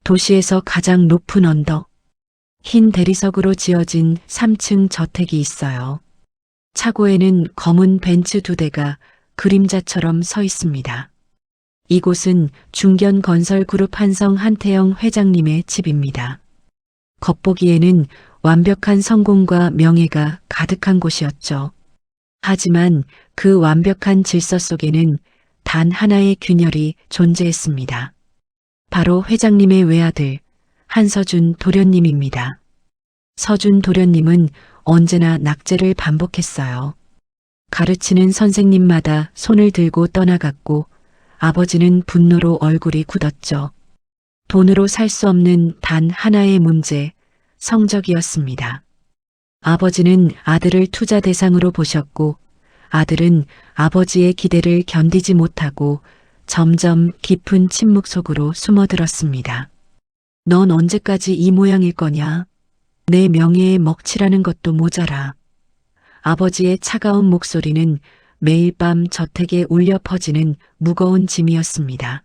도시에서 가장 높은 언덕, 흰 대리석으로 지어진 3층 저택이 있어요. 차고에는 검은 벤츠 2대가 그림자처럼 서 있습니다. 이곳은 중견건설그룹 한성 한태영 회장님의 집입니다. 겉보기에는 완벽한 성공과 명예가 가득한 곳이었죠. 하지만 그 완벽한 질서 속에는 단 하나의 균열이 존재했습니다. 바로 회장님의 외아들 한서준 도련님입니다. 서준 도련님은 언제나 낙제를 반복했어요. 가르치는 선생님마다 손을 들고 떠나갔고 아버지는 분노로 얼굴이 굳었죠. 돈으로 살 수 없는 단 하나의 문제, 성적이었습니다. 아버지는 아들을 투자 대상으로 보셨고 아들은 아버지의 기대를 견디지 못하고 점점 깊은 침묵 속으로 숨어들었습니다. 넌 언제까지 이 모양일 거냐? 내 명예에 먹칠하는 것도 모자라. 아버지의 차가운 목소리는 매일 밤 저택에 울려 퍼지는 무거운 짐이었습니다.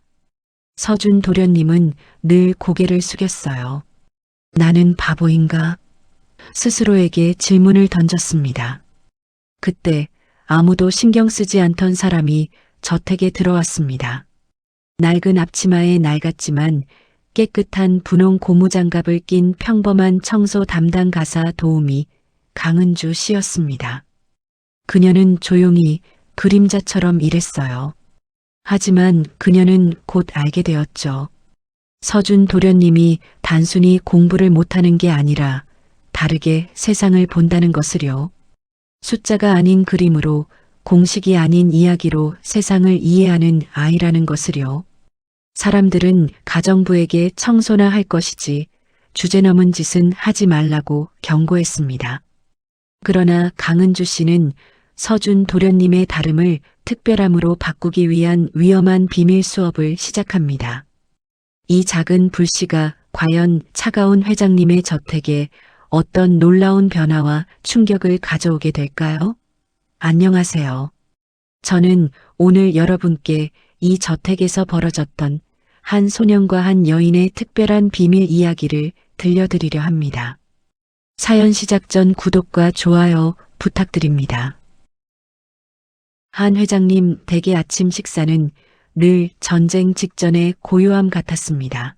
서준 도련님은 늘 고개를 숙였어요. 나는 바보인가? 스스로에게 질문을 던졌습니다. 그때 아무도 신경 쓰지 않던 사람이 저택에 들어왔습니다. 낡은 앞치마에 낡았지만 깨끗한 분홍 고무장갑을 낀 평범한 청소 담당 가사 도우미 강은주 씨였습니다. 그녀는 조용히 그림자처럼 일했어요. 하지만 그녀는 곧 알게 되었죠. 서준 도련님이 단순히 공부를 못하는 게 아니라 다르게 세상을 본다는 것을요. 숫자가 아닌 그림으로, 공식이 아닌 이야기로 세상을 이해하는 아이라는 것을요. 사람들은 가정부에게 청소나 할 것이지 주제넘은 짓은 하지 말라고 경고했습니다. 그러나 강은주 씨는 서준 도련님의 다름을 특별함으로 바꾸기 위한 위험한 비밀 수업을 시작합니다. 이 작은 불씨가 과연 차가운 회장님의 저택에 어떤 놀라운 변화와 충격을 가져오게 될까요? 안녕하세요. 저는 오늘 여러분께 이 저택에서 벌어졌던 한 소년과 한 여인의 특별한 비밀 이야기를 들려드리려 합니다. 사연 시작 전 구독과 좋아요 부탁드립니다. 한 회장님 댁의 아침 식사는 늘 전쟁 직전의 고요함 같았습니다.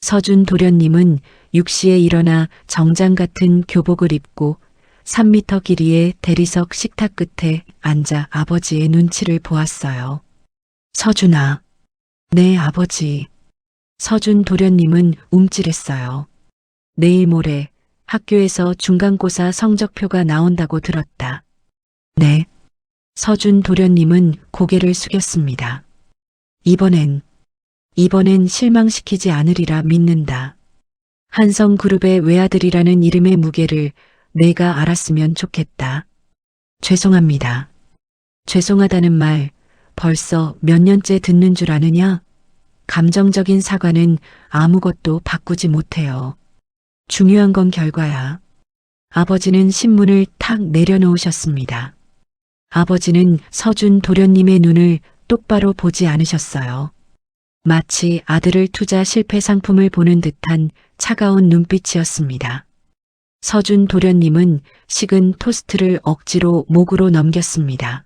서준 도련님은 6시에 일어나 정장 같은 교복을 입고 3미터 길이의 대리석 식탁 끝에 앉아 아버지의 눈치를 보았어요. 서준아. 네, 아버지. 서준 도련님은 움찔했어요. 내일 모레 학교에서 중간고사 성적표가 나온다고 들었다. 네. 서준 도련님은 고개를 숙였습니다. 이번엔 실망시키지 않으리라 믿는다. 한성그룹의 외아들이라는 이름의 무게를 내가 알았으면 좋겠다. 죄송합니다. 죄송하다는 말 벌써 몇 년째 듣는 줄 아느냐? 감정적인 사과는 아무것도 바꾸지 못해요. 중요한 건 결과야. 아버지는 신문을 탁 내려놓으셨습니다. 아버지는 서준 도련님의 눈을 똑바로 보지 않으셨어요. 마치 아들을 투자 실패 상품을 보는 듯한 차가운 눈빛이었습니다. 서준 도련님은 식은 토스트를 억지로 목으로 넘겼습니다.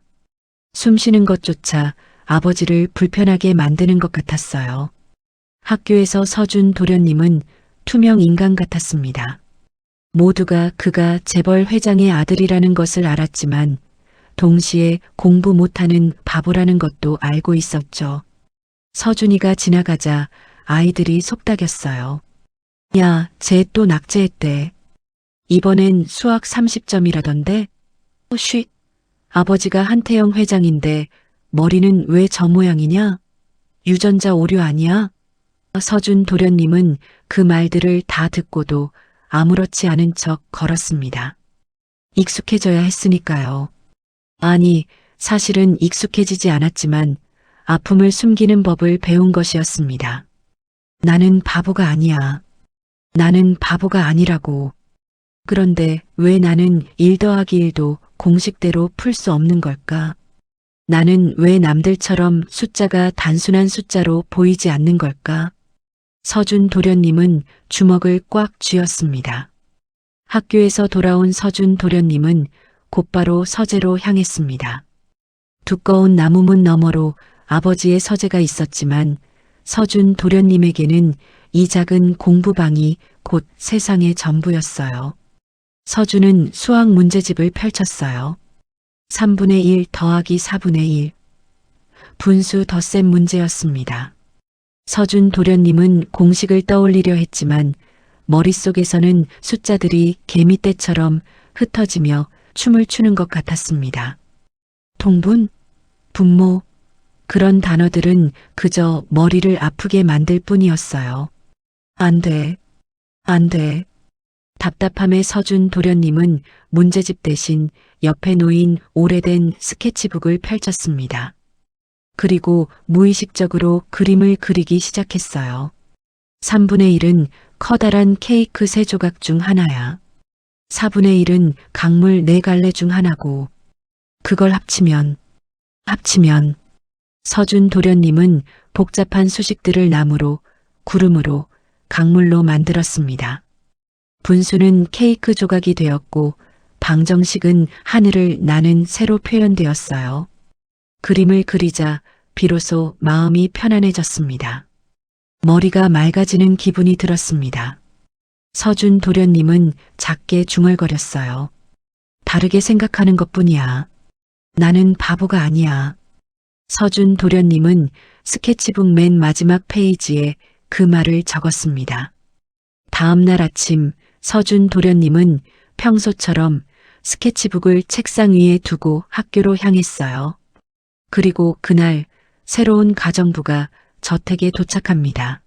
숨쉬는 것조차 아버지를 불편하게 만드는 것 같았어요. 학교에서 서준 도련님은 투명 인간 같았습니다. 모두가 그가 재벌 회장의 아들이라는 것을 알았지만 동시에 공부 못하는 바보라는 것도 알고 있었죠. 서준이가 지나가자 아이들이 속닥였어요. 야, 쟤 또 낙제했대. 이번엔 수학 30점이라던데? 쉿. 아버지가 한태영 회장인데 머리는 왜 저 모양이냐? 유전자 오류 아니야? 서준 도련님은 그 말들을 다 듣고도 아무렇지 않은 척 걸었습니다. 익숙해져야 했으니까요. 아니, 사실은 익숙해지지 않았지만 아픔을 숨기는 법을 배운 것이었습니다. 나는 바보가 아니야. 나는 바보가 아니라고. 그런데 왜 나는 1 더하기 1도 공식대로 풀 수 없는 걸까? 나는 왜 남들처럼 숫자가 단순한 숫자로 보이지 않는 걸까? 서준 도련님은 주먹을 꽉 쥐었습니다. 학교에서 돌아온 서준 도련님은 곧바로 서재로 향했습니다. 두꺼운 나무문 너머로 아버지의 서재가 있었지만 서준 도련님에게는 이 작은 공부방이 곧 세상의 전부였어요. 서준은 수학 문제집을 펼쳤어요. 3분의 1 더하기 4분의 1. 분수 덧셈 문제였습니다. 서준 도련님은 공식을 떠올리려 했지만 머릿속에서는 숫자들이 개미떼처럼 흩어지며 춤을 추는 것 같았습니다. 통분, 분모, 그런 단어들은 그저 머리를 아프게 만들 뿐이었어요. 안 돼, 안 돼. 답답함에 서준 도련님은 문제집 대신 옆에 놓인 오래된 스케치북을 펼쳤습니다. 그리고 무의식적으로 그림을 그리기 시작했어요. 3분의 1은 커다란 케이크 3조각 중 하나야. 4분의 1은 강물 4갈래 중 하나고 그걸 합치면 서준 도련님은 복잡한 수식들을 나무로, 구름으로, 강물로 만들었습니다. 분수는 케이크 조각이 되었고 방정식은 하늘을 나는 새로 표현되었어요. 그림을 그리자 비로소 마음이 편안해졌습니다. 머리가 맑아지는 기분이 들었습니다. 서준 도련님은 작게 중얼거렸어요. 다르게 생각하는 것뿐이야. 나는 바보가 아니야. 서준 도련님은 스케치북 맨 마지막 페이지에 그 말을 적었습니다. 다음 날 아침 서준 도련님은 평소처럼 스케치북을 책상 위에 두고 학교로 향했어요. 그리고 그날 새로운 가정부가 저택에 도착합니다.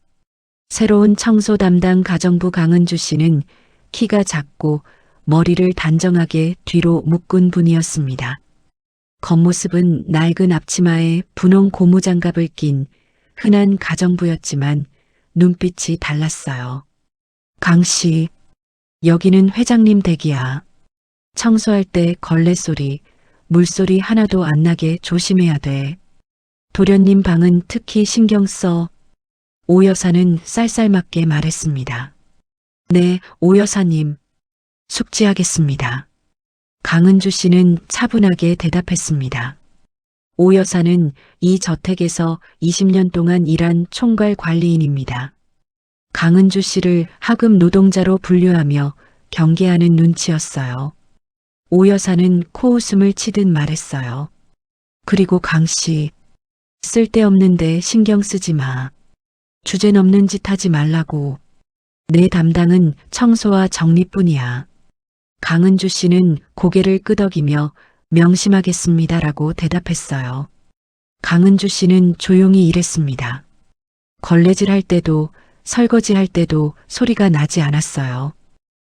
새로운 청소 담당 가정부 강은주 씨는 키가 작고 머리를 단정하게 뒤로 묶은 분이었습니다. 겉모습은 낡은 앞치마에 분홍 고무장갑을 낀 흔한 가정부였지만 눈빛이 달랐어요. 강 씨, 여기는 회장님 댁이야. 청소할 때 걸레 소리, 물소리 하나도 안 나게 조심해야 돼. 도련님 방은 특히 신경 써. 오 여사는 쌀쌀맞게 말했습니다. 네, 오 여사님. 숙지하겠습니다. 강은주 씨는 차분하게 대답했습니다. 오 여사는 이 저택에서 20년 동안 일한 총괄 관리인입니다. 강은주 씨를 하급 노동자로 분류하며 경계하는 눈치였어요. 오 여사는 코웃음을 치듯 말했어요. 그리고 강 씨, 쓸데없는데 신경 쓰지 마. 주제넘는 짓 하지 말라고. 내 담당은 청소와 정리뿐이야. 강은주 씨는 고개를 끄덕이며 명심하겠습니다라고 대답했어요. 강은주 씨는 조용히 일했습니다. 걸레질 할 때도 설거지 할 때도 소리가 나지 않았어요.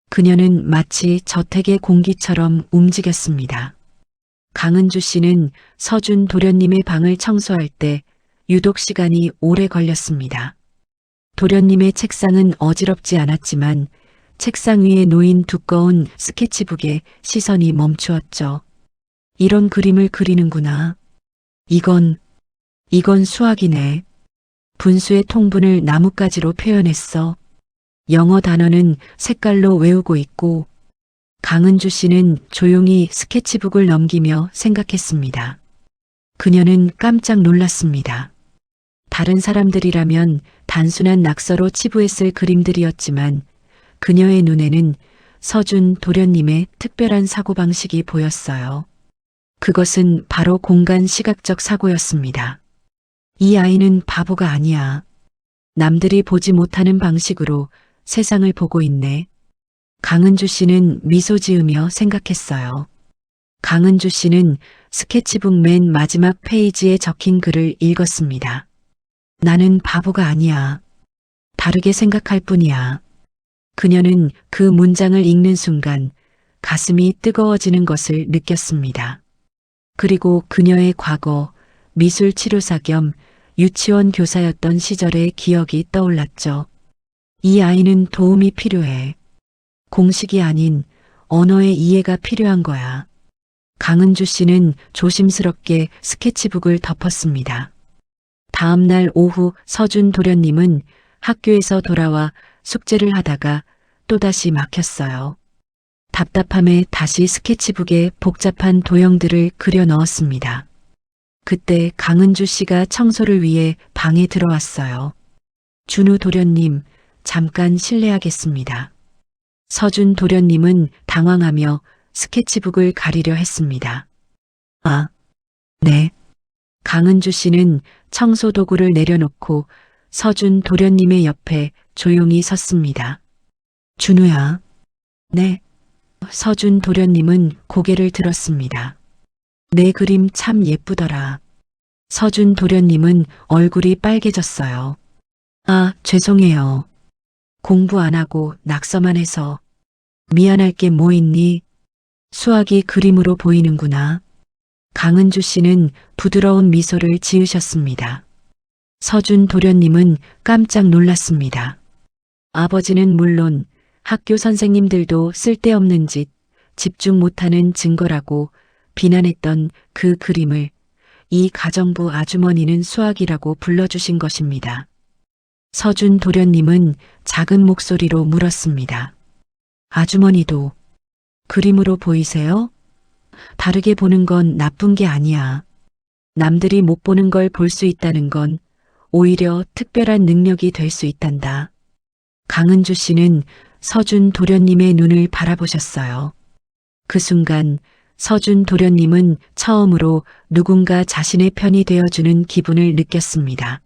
그녀는 마치 저택의 공기처럼 움직였습니다. 강은주 씨는 서준 도련님의 방을 청소할 때 유독 시간이 오래 걸렸습니다. 도련님의 책상은 어지럽지 않았지만 책상 위에 놓인 두꺼운 스케치북에 시선이 멈추었죠. 이런 그림을 그리는구나. 이건 수학이네. 분수의 통분을 나뭇가지로 표현했어. 영어 단어는 색깔로 외우고 있고 강은주 씨는 조용히 스케치북을 넘기며 생각했습니다. 그녀는 깜짝 놀랐습니다. 다른 사람들이라면 단순한 낙서로 치부했을 그림들이었지만 그녀의 눈에는 서준 도련님의 특별한 사고방식이 보였어요. 그것은 바로 공간 시각적 사고였습니다. 이 아이는 바보가 아니야. 남들이 보지 못하는 방식으로 세상을 보고 있네. 강은주 씨는 미소 지으며 생각했어요. 강은주 씨는 스케치북 맨 마지막 페이지에 적힌 글을 읽었습니다. 나는 바보가 아니야. 다르게 생각할 뿐이야. 그녀는 그 문장을 읽는 순간 가슴이 뜨거워지는 것을 느꼈습니다. 그리고 그녀의 과거 미술 치료사 겸 유치원 교사였던 시절의 기억이 떠올랐죠. 이 아이는 도움이 필요해. 공식이 아닌 언어의 이해가 필요한 거야. 강은주 씨는 조심스럽게 스케치북을 덮었습니다. 다음 날 오후 서준 도련님은 학교에서 돌아와 숙제를 하다가 또다시 막혔어요. 답답함에 다시 스케치북에 복잡한 도형들을 그려 넣었습니다. 그때 강은주 씨가 청소를 위해 방에 들어왔어요. 준우 도련님, 잠깐 실례하겠습니다. 서준 도련님은 당황하며 스케치북을 가리려 했습니다. 아, 네. 강은주 씨는 청소 도구를 내려놓고 서준 도련님의 옆에 조용히 섰습니다. 준우야. 네. 서준 도련님은 고개를 들었습니다. 내 그림 참 예쁘더라. 서준 도련님은 얼굴이 빨개졌어요. 아, 죄송해요. 공부 안 하고 낙서만 해서. 미안할 게 뭐 있니? 수학이 그림으로 보이는구나. 강은주 씨는 부드러운 미소를 지으셨습니다. 서준 도련님은 깜짝 놀랐습니다. 아버지는 물론 학교 선생님들도 쓸데없는 짓, 집중 못하는 증거라고 비난했던 그 그림을 이 가정부 아주머니는 수학이라고 불러주신 것입니다. 서준 도련님은 작은 목소리로 물었습니다. 아주머니도 그림으로 보이세요? 다르게 보는 건 나쁜 게 아니야. 남들이 못 보는 걸 볼 수 있다는 건 오히려 특별한 능력이 될 수 있단다. 강은주 씨는 서준 도련님의 눈을 바라보셨어요. 그 순간 서준 도련님은 처음으로 누군가 자신의 편이 되어주는 기분을 느꼈습니다.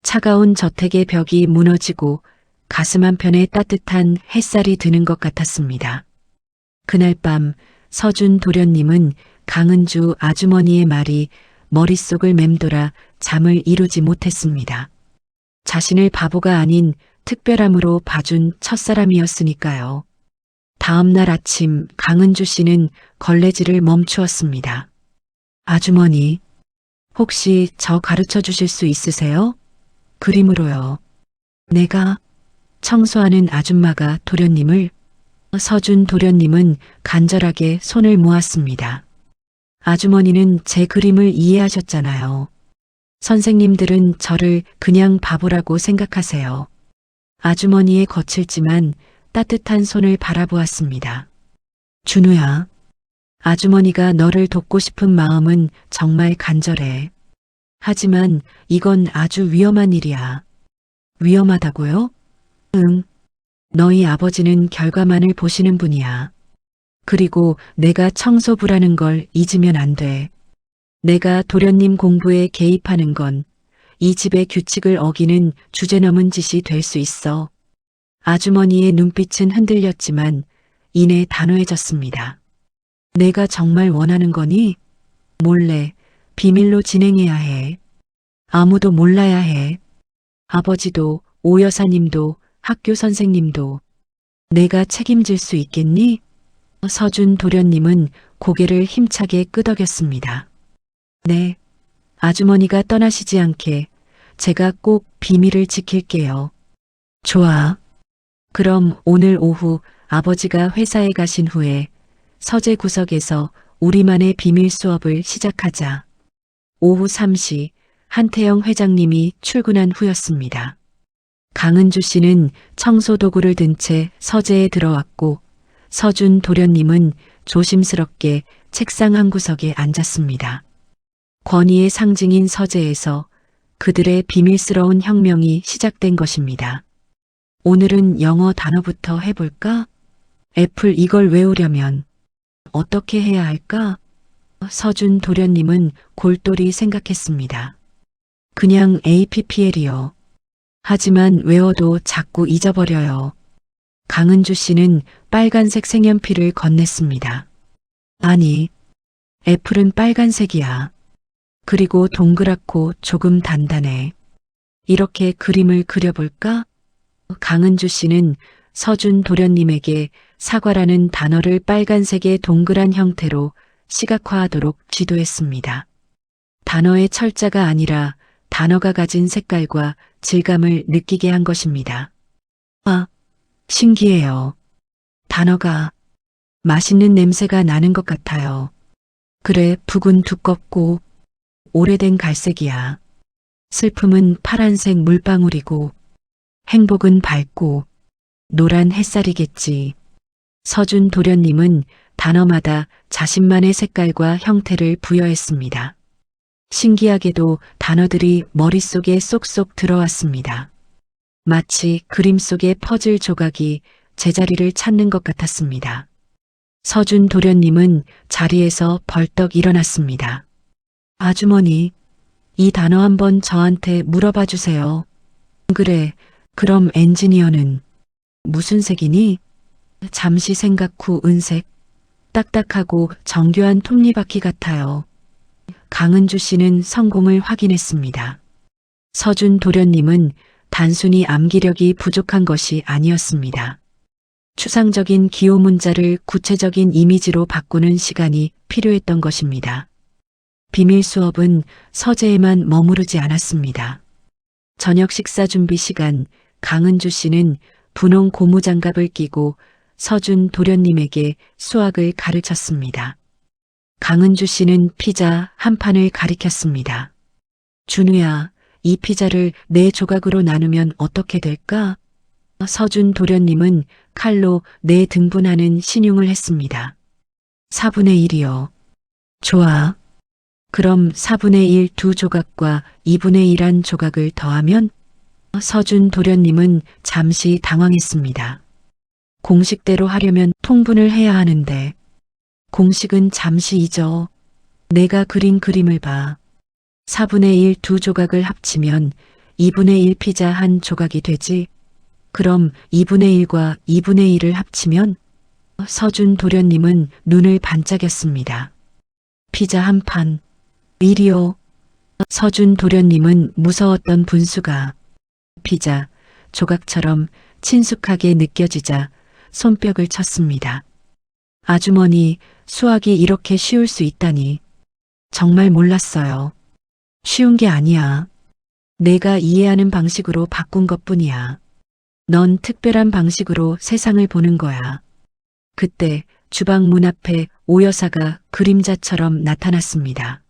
차가운 저택의 벽이 무너지고 가슴 한편에 따뜻한 햇살이 드는 것 같았습니다. 그날 밤 서준 도련님은 강은주 아주머니의 말이 머릿속을 맴돌아 잠을 이루지 못했습니다. 자신을 바보가 아닌 특별함으로 봐준 첫사람이었으니까요. 다음 날 아침 강은주 씨는 걸레질을 멈추었습니다. 아주머니, 혹시 저 가르쳐 주실 수 있으세요? 그림으로요. 내가 청소하는 아줌마가 도련님을 서준 도련님은 간절하게 손을 모았습니다. 아주머니는 제 그림을 이해하셨잖아요. 선생님들은 저를 그냥 바보라고 생각하세요. 아주머니의 거칠지만 따뜻한 손을 바라보았습니다. 준우야, 아주머니가 너를 돕고 싶은 마음은 정말 간절해. 하지만 이건 아주 위험한 일이야. 위험하다고요? 응. 너희 아버지는 결과만을 보시는 분이야. 그리고 내가 청소부라는 걸 잊으면 안 돼. 내가 도련님 공부에 개입하는 건 이 집의 규칙을 어기는 주제넘은 짓이 될 수 있어. 아주머니의 눈빛은 흔들렸지만 이내 단호해졌습니다. 내가 정말 원하는 거니? 몰래, 비밀로 진행해야 해. 아무도 몰라야 해. 아버지도, 오 여사님도, 학교 선생님도. 내가 책임질 수 있겠니? 서준 도련님은 고개를 힘차게 끄덕였습니다. 네, 아주머니가 떠나시지 않게 제가 꼭 비밀을 지킬게요. 좋아. 그럼 오늘 오후 아버지가 회사에 가신 후에 서재 구석에서 우리만의 비밀 수업을 시작하자. 오후 3시 한태영 회장님이 출근한 후였습니다. 강은주 씨는 청소 도구를 든 채 서재에 들어왔고 서준 도련님은 조심스럽게 책상 한 구석에 앉았습니다. 권위의 상징인 서재에서 그들의 비밀스러운 혁명이 시작된 것입니다. 오늘은 영어 단어부터 해볼까? 애플 이걸 외우려면 어떻게 해야 할까? 서준 도련님은 골똘히 생각했습니다. 그냥 APPL이요. 하지만 외워도 자꾸 잊어버려요. 강은주 씨는 빨간색 색연필을 건넸습니다. 아니, 애플은 빨간색이야. 그리고 동그랗고 조금 단단해. 이렇게 그림을 그려볼까? 강은주 씨는 서준 도련님에게 사과라는 단어를 빨간색의 동그란 형태로 시각화하도록 지도했습니다. 단어의 철자가 아니라 단어가 가진 색깔과 질감을 느끼게 한 것입니다. 아, 신기해요. 단어가 맛있는 냄새가 나는 것 같아요. 그래, 북은 두껍고 오래된 갈색이야. 슬픔은 파란색 물방울이고 행복은 밝고 노란 햇살이겠지. 서준 도련님은 단어마다 자신만의 색깔과 형태를 부여했습니다. 신기하게도 단어들이 머릿속에 쏙쏙 들어왔습니다. 마치 그림 속의 퍼즐 조각이 제자리를 찾는 것 같았습니다. 서준 도련님은 자리에서 벌떡 일어났습니다. 아주머니, 이 단어 한번 저한테 물어봐 주세요. 그래, 그럼 엔지니어는 무슨 색이니? 잠시 생각 후 은색, 딱딱하고 정교한 톱니바퀴 같아요. 강은주 씨는 성공을 확인했습니다. 서준 도련님은 단순히 암기력이 부족한 것이 아니었습니다. 추상적인 기호 문자를 구체적인 이미지로 바꾸는 시간이 필요했던 것입니다. 비밀 수업은 서재에만 머무르지 않았습니다. 저녁 식사 준비 시간, 강은주 씨는 분홍 고무장갑을 끼고 서준 도련님에게 수학을 가르쳤습니다. 강은주 씨는 피자 한 판을 가리켰습니다. 준우야, 이 피자를 4조각으로 나누면 어떻게 될까? 서준 도련님은 칼로 4등분하는 신용을 했습니다. 4분의 1이요. 좋아. 그럼 4분의 1 2조각과 2분의 1 한 조각을 더하면? 서준 도련님은 잠시 당황했습니다. 공식대로 하려면 통분을 해야 하는데 공식은 잠시 잊어. 내가 그린 그림을 봐. 4분의 1 2조각을 합치면 2분의 1 피자 한 조각이 되지. 그럼 2분의 1과 2분의 1을 합치면? 서준 도련님은 눈을 반짝였습니다. 피자 한 판. 1이요. 서준 도련님은 무서웠던 분수가 피자 조각처럼 친숙하게 느껴지자 손뼉을 쳤습니다. 아주머니, 수학이 이렇게 쉬울 수 있다니. 정말 몰랐어요. 쉬운 게 아니야. 내가 이해하는 방식으로 바꾼 것뿐이야. 넌 특별한 방식으로 세상을 보는 거야. 그때 주방 문 앞에 오 여사가 그림자처럼 나타났습니다.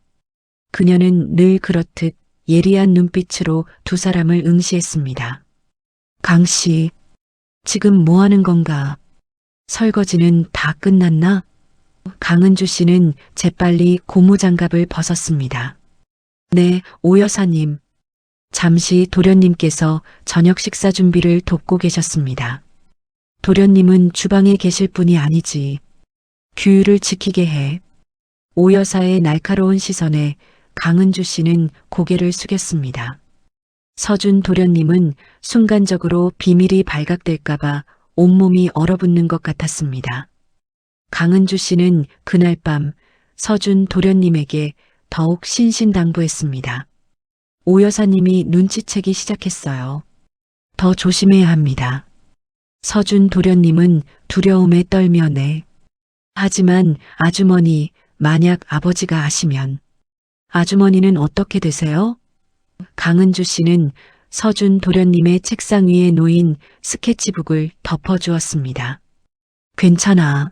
그녀는 늘 그렇듯 예리한 눈빛으로 두 사람을 응시했습니다. 강 씨, 지금 뭐 하는 건가? 설거지는 다 끝났나? 강은주 씨는 재빨리 고무장갑을 벗었습니다. 네, 오 여사님. 잠시 도련님께서 저녁 식사 준비를 돕고 계셨습니다. 도련님은 주방에 계실 분이 아니지. 규율을 지키게 해. 오 여사의 날카로운 시선에 강은주 씨는 고개를 숙였습니다. 서준 도련님은 순간적으로 비밀이 발각될까봐 온몸이 얼어붙는 것 같았습니다. 강은주 씨는 그날 밤 서준 도련님에게 더욱 신신당부했습니다. 오 여사님이 눈치채기 시작했어요. 더 조심해야 합니다. 서준 도련님은 두려움에 떨며 네. 하지만 아주머니, 만약 아버지가 아시면. 아주머니는 어떻게 되세요? 강은주 씨는 서준 도련님의 책상 위에 놓인 스케치북을 덮어주었습니다. 괜찮아.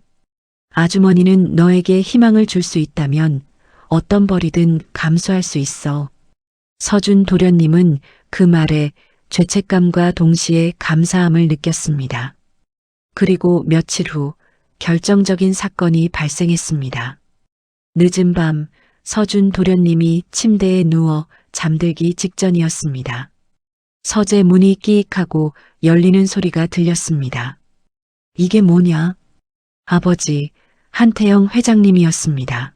아주머니는 너에게 희망을 줄 수 있다면 어떤 벌이든 감수할 수 있어. 서준 도련님은 그 말에 죄책감과 동시에 감사함을 느꼈습니다. 그리고 며칠 후 결정적인 사건이 발생했습니다. 늦은 밤 서준 도련님이 침대에 누워 잠들기 직전이었습니다. 서재 문이 끼익하고 열리는 소리가 들렸습니다. 이게 뭐냐? 아버지, 한태영 회장님이었습니다.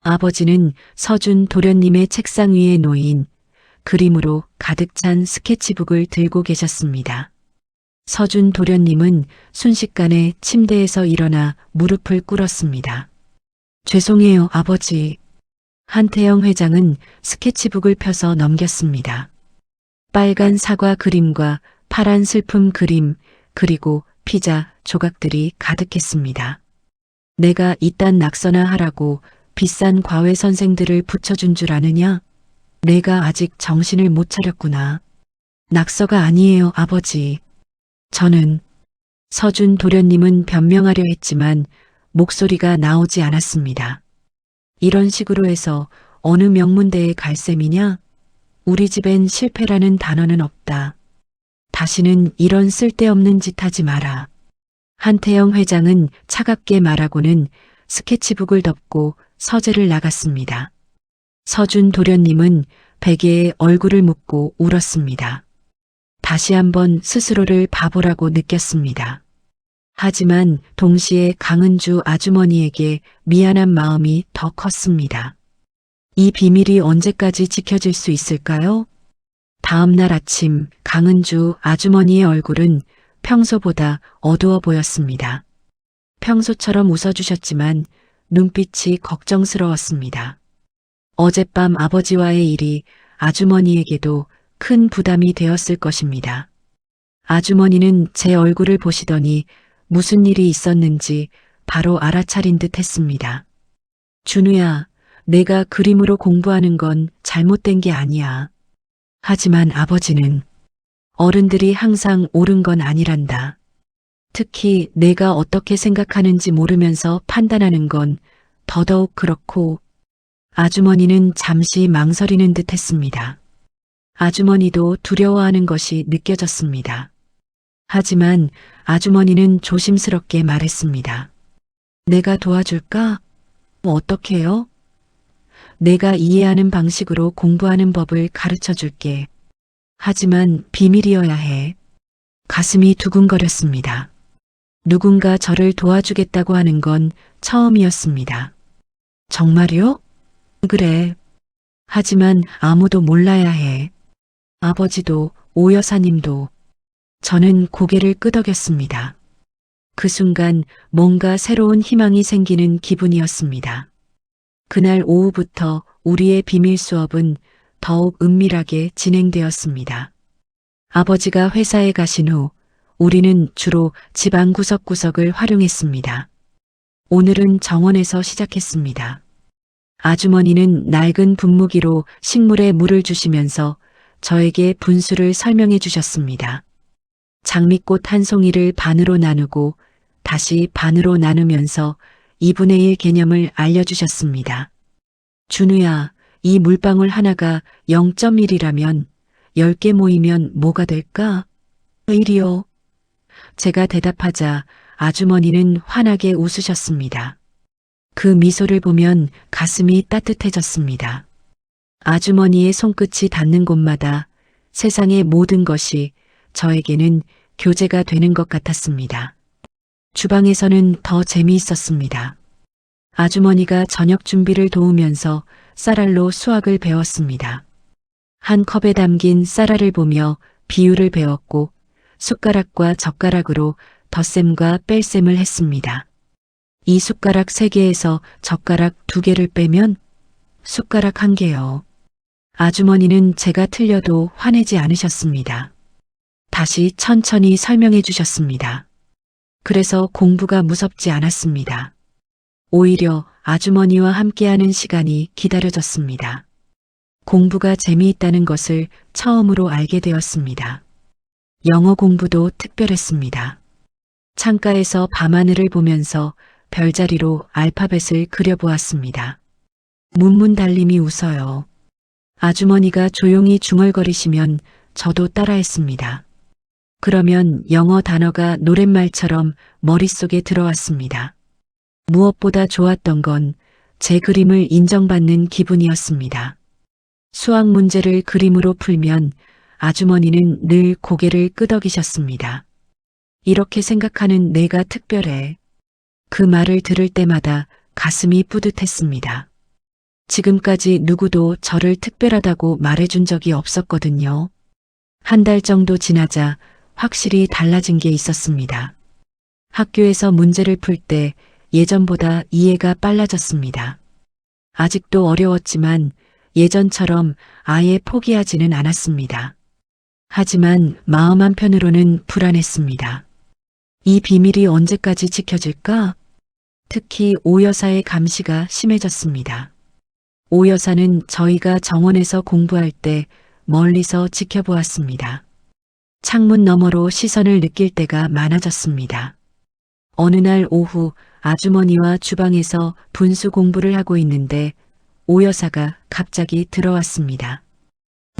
아버지는 서준 도련님의 책상 위에 놓인 그림으로 가득 찬 스케치북을 들고 계셨습니다. 서준 도련님은 순식간에 침대에서 일어나 무릎을 꿇었습니다. 죄송해요, 아버지. 한태영 회장은 스케치북을 펴서 넘겼습니다. 빨간 사과 그림과 파란 슬픔 그림, 그리고 피자 조각들이 가득했습니다. 내가 이딴 낙서나 하라고 비싼 과외 선생들을 붙여준 줄 아느냐? 내가 아직 정신을 못 차렸구나. 낙서가 아니에요, 아버지. 저는 서준 도련님은 변명하려 했지만 목소리가 나오지 않았습니다. 이런 식으로 해서 어느 명문대에 갈 셈이냐? 우리 집엔 실패라는 단어는 없다. 다시는 이런 쓸데없는 짓 하지 마라. 한태영 회장은 차갑게 말하고는 스케치북을 덮고 서재를 나갔습니다. 서준 도련님은 베개에 얼굴을 묻고 울었습니다. 다시 한번 스스로를 바보라고 느꼈습니다. 하지만 동시에 강은주 아주머니에게 미안한 마음이 더 컸습니다. 이 비밀이 언제까지 지켜질 수 있을까요? 다음 날 아침 강은주 아주머니의 얼굴은 평소보다 어두워 보였습니다. 평소처럼 웃어주셨지만 눈빛이 걱정스러웠습니다. 어젯밤 아버지와의 일이 아주머니에게도 큰 부담이 되었을 것입니다. 아주머니는 제 얼굴을 보시더니 무슨 일이 있었는지 바로 알아차린 듯 했습니다. 준우야, 내가 그림으로 공부하는 건 잘못된 게 아니야. 하지만 아버지는 어른들이 항상 옳은 건 아니란다. 특히 내가 어떻게 생각하는지 모르면서 판단하는 건 더더욱 그렇고. 아주머니는 잠시 망설이는 듯 했습니다. 아주머니도 두려워하는 것이 느껴졌습니다. 하지만 아주머니는 조심스럽게 말했습니다. 내가 도와줄까? 어떻게요? 내가 이해하는 방식으로 공부하는 법을 가르쳐 줄게. 하지만 비밀이어야 해. 가슴이 두근거렸습니다. 누군가 저를 도와주겠다고 하는 건 처음이었습니다. 정말요? 그래. 하지만 아무도 몰라야 해. 아버지도 오 여사님도. 저는 고개를 끄덕였습니다. 그 순간 뭔가 새로운 희망이 생기는 기분이었습니다. 그날 오후부터 우리의 비밀 수업은 더욱 은밀하게 진행되었습니다. 아버지가 회사에 가신 후 우리는 주로 집안 구석구석을 활용했습니다. 오늘은 정원에서 시작했습니다. 아주머니는 낡은 분무기로 식물에 물을 주시면서 저에게 분수를 설명해 주셨습니다. 장미꽃 한 송이를 반으로 나누고 다시 반으로 나누면서 2분의 1 개념을 알려주셨습니다. 준우야, 이 물방울 하나가 0.1이라면 10개 모이면 뭐가 될까? 1이요. 제가 대답하자 아주머니는 환하게 웃으셨습니다. 그 미소를 보면 가슴이 따뜻해졌습니다. 아주머니의 손끝이 닿는 곳마다 세상의 모든 것이 저에게는 교재가 되는 것 같았습니다. 주방에서는 더 재미있었습니다. 아주머니가 저녁 준비를 도우면서 쌀알로 수학을 배웠습니다. 한 컵에 담긴 쌀알을 보며 비율을 배웠고 숟가락과 젓가락으로 덧셈과 뺄셈을 했습니다. 이 숟가락 3개에서 젓가락 2개를 빼면 숟가락 1개요. 아주머니는 제가 틀려도 화내지 않으셨습니다. 다시 천천히 설명해 주셨습니다. 그래서 공부가 무섭지 않았습니다. 오히려 아주머니와 함께하는 시간이 기다려졌습니다. 공부가 재미있다는 것을 처음으로 알게 되었습니다. 영어 공부도 특별했습니다. 창가에서 밤하늘을 보면서 별자리로 알파벳을 그려보았습니다. 문문달님이 웃어요. 아주머니가 조용히 중얼거리시면 저도 따라했습니다. 그러면 영어 단어가 노랫말처럼 머릿속에 들어왔습니다. 무엇보다 좋았던 건 제 그림을 인정받는 기분이었습니다. 수학 문제를 그림으로 풀면 아주머니는 늘 고개를 끄덕이셨습니다. 이렇게 생각하는 내가 특별해. 그 말을 들을 때마다 가슴이 뿌듯했습니다. 지금까지 누구도 저를 특별하다고 말해준 적이 없었거든요. 한 달 정도 지나자 확실히 달라진 게 있었습니다. 학교에서 문제를 풀 때 예전보다 이해가 빨라졌습니다. 아직도 어려웠지만 예전처럼 아예 포기하지는 않았습니다. 하지만 마음 한편으로는 불안했습니다. 이 비밀이 언제까지 지켜질까? 특히 오 여사의 감시가 심해졌습니다. 오 여사는 저희가 정원에서 공부할 때 멀리서 지켜보았습니다. 창문 너머로 시선을 느낄 때가 많아졌습니다. 어느 날 오후 아주머니와 주방에서 분수 공부를 하고 있는데 오 여사가 갑자기 들어왔습니다.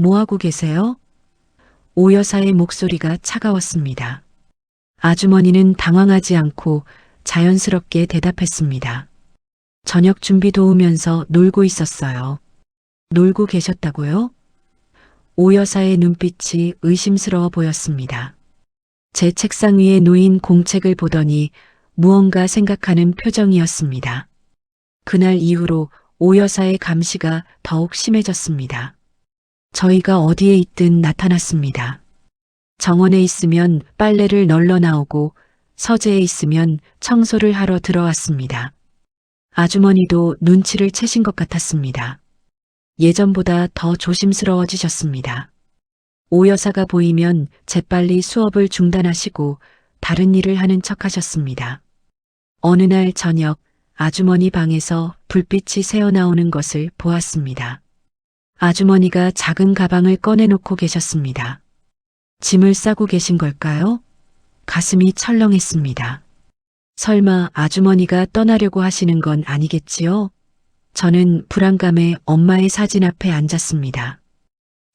뭐 하고 계세요? 오 여사의 목소리가 차가웠습니다. 아주머니는 당황하지 않고 자연스럽게 대답했습니다. 저녁 준비 도우면서 놀고 있었어요. 놀고 계셨다고요? 오 여사의 눈빛이 의심스러워 보였습니다. 제 책상 위에 놓인 공책을 보더니 무언가 생각하는 표정이었습니다. 그날 이후로 오 여사의 감시가 더욱 심해졌습니다. 저희가 어디에 있든 나타났습니다. 정원에 있으면 빨래를 널러 나오고 서재에 있으면 청소를 하러 들어왔습니다. 아주머니도 눈치를 채신 것 같았습니다. 예전보다 더 조심스러워지셨습니다. 오 여사가 보이면 재빨리 수업을 중단하시고 다른 일을 하는 척 하셨습니다. 어느 날 저녁 아주머니 방에서 불빛이 새어나오는 것을 보았습니다. 아주머니가 작은 가방을 꺼내놓고 계셨습니다. 짐을 싸고 계신 걸까요? 가슴이 철렁했습니다. 설마 아주머니가 떠나려고 하시는 건 아니겠지요? 저는 불안감에 엄마의 사진 앞에 앉았습니다.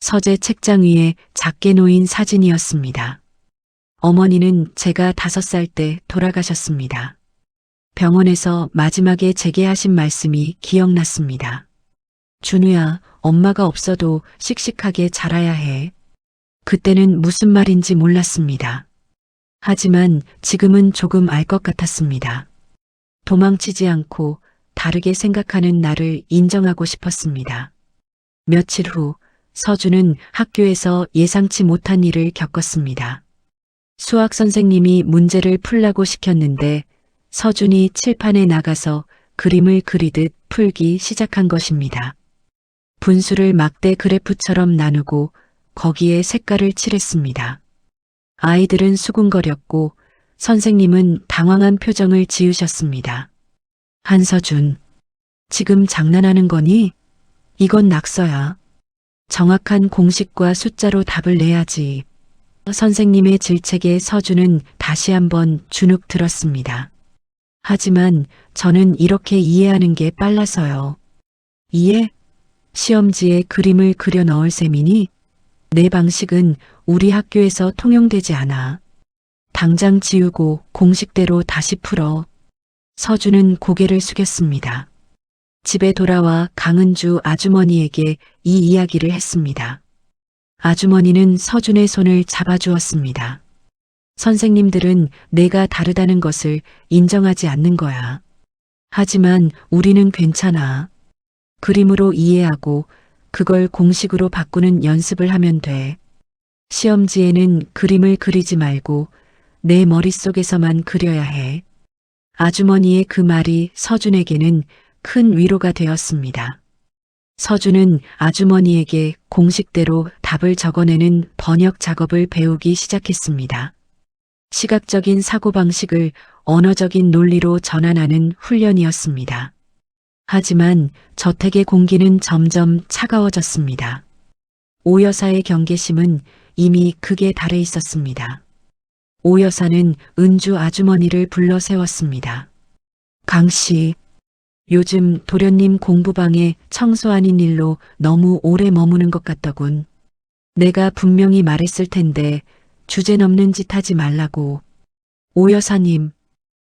서재 책장 위에 작게 놓인 사진이었습니다. 어머니는 제가 5살 때 돌아가셨습니다. 병원에서 마지막에 제게 하신 말씀이 기억났습니다. 준우야, 엄마가 없어도 씩씩하게 자라야 해. 그때는 무슨 말인지 몰랐습니다. 하지만 지금은 조금 알 것 같았습니다. 도망치지 않고 다르게 생각하는 나를 인정하고 싶었습니다. 며칠 후 서준은 학교에서 예상치 못한 일을 겪었습니다. 수학 선생님이 문제를 풀라고 시켰는데 서준이 칠판에 나가서 그림을 그리듯 풀기 시작한 것입니다. 분수를 막대 그래프처럼 나누고 거기에 색깔을 칠했습니다. 아이들은 수군거렸고 선생님은 당황한 표정을 지으셨습니다. 한서준, 지금 장난하는 거니? 이건 낙서야. 정확한 공식과 숫자로 답을 내야지. 선생님의 질책에 서준은 다시 한번 주눅 들었습니다. 하지만 저는 이렇게 이해하는 게 빨라서요. 이해? 시험지에 그림을 그려 넣을 셈이니? 내 방식은 우리 학교에서 통용되지 않아. 당장 지우고 공식대로 다시 풀어. 서준은 고개를 숙였습니다. 집에 돌아와 강은주 아주머니에게 이 이야기를 했습니다. 아주머니는 서준의 손을 잡아주었습니다. 선생님들은 내가 다르다는 것을 인정하지 않는 거야. 하지만 우리는 괜찮아. 그림으로 이해하고 그걸 공식으로 바꾸는 연습을 하면 돼. 시험지에는 그림을 그리지 말고 내 머릿속에서만 그려야 해. 아주머니의 그 말이 서준에게는 큰 위로가 되었습니다. 서준은 아주머니에게 공식대로 답을 적어내는 번역 작업을 배우기 시작했습니다. 시각적인 사고방식을 언어적인 논리로 전환하는 훈련이었습니다. 하지만 저택의 공기는 점점 차가워졌습니다. 오 여사의 경계심은 이미 극에 달해 있었습니다. 오 여사는 은주 아주머니를 불러 세웠습니다. 강 씨, 요즘 도련님 공부방에 청소 아닌 일로 너무 오래 머무는 것 같더군. 내가 분명히 말했을 텐데 주제 넘는 짓 하지 말라고. 오 여사님,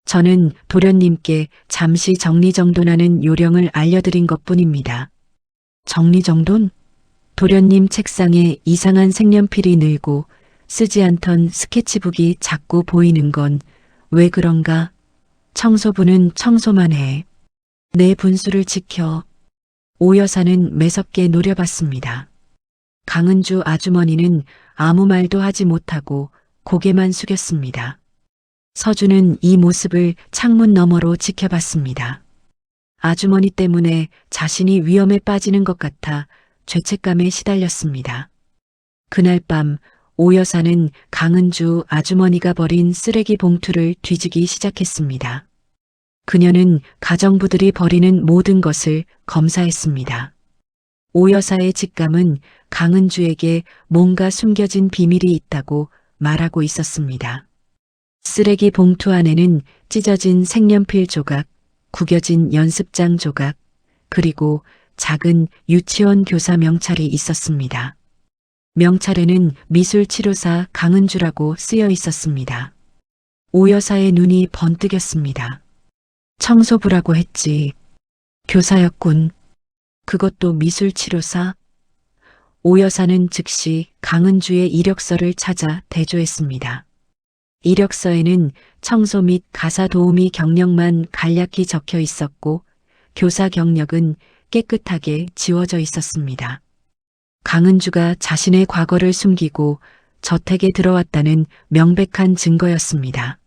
저는 도련님께 잠시 정리정돈하는 요령을 알려드린 것뿐입니다. 정리정돈? 도련님 책상에 이상한 색연필이 늘고 쓰지 않던 스케치북이 자꾸 보이는 건 왜 그런가? 청소부는 청소만 해. 내 분수를 지켜. 오 여사는 매섭게 노려봤습니다. 강은주 아주머니는 아무 말도 하지 못하고 고개만 숙였습니다. 서준은 이 모습을 창문 너머로 지켜봤습니다. 아주머니 때문에 자신이 위험에 빠지는 것 같아 죄책감에 시달렸습니다. 그날 밤 오 여사는 강은주 아주머니가 버린 쓰레기 봉투를 뒤지기 시작했습니다. 그녀는 가정부들이 버리는 모든 것을 검사했습니다. 오 여사의 직감은 강은주에게 뭔가 숨겨진 비밀이 있다고 말하고 있었습니다. 쓰레기 봉투 안에는 찢어진 색연필 조각, 구겨진 연습장 조각, 그리고 작은 유치원 교사 명찰이 있었습니다. 명찰에는 미술치료사 강은주라고 쓰여 있었습니다. 오 여사의 눈이 번뜩였습니다. 청소부라고 했지. 교사였군. 그것도 미술치료사? 오 여사는 즉시 강은주의 이력서를 찾아 대조했습니다. 이력서에는 청소 및 가사 도우미 경력만 간략히 적혀 있었고 교사 경력은 깨끗하게 지워져 있었습니다. 강은주가 자신의 과거를 숨기고 저택에 들어왔다는 명백한 증거였습니다.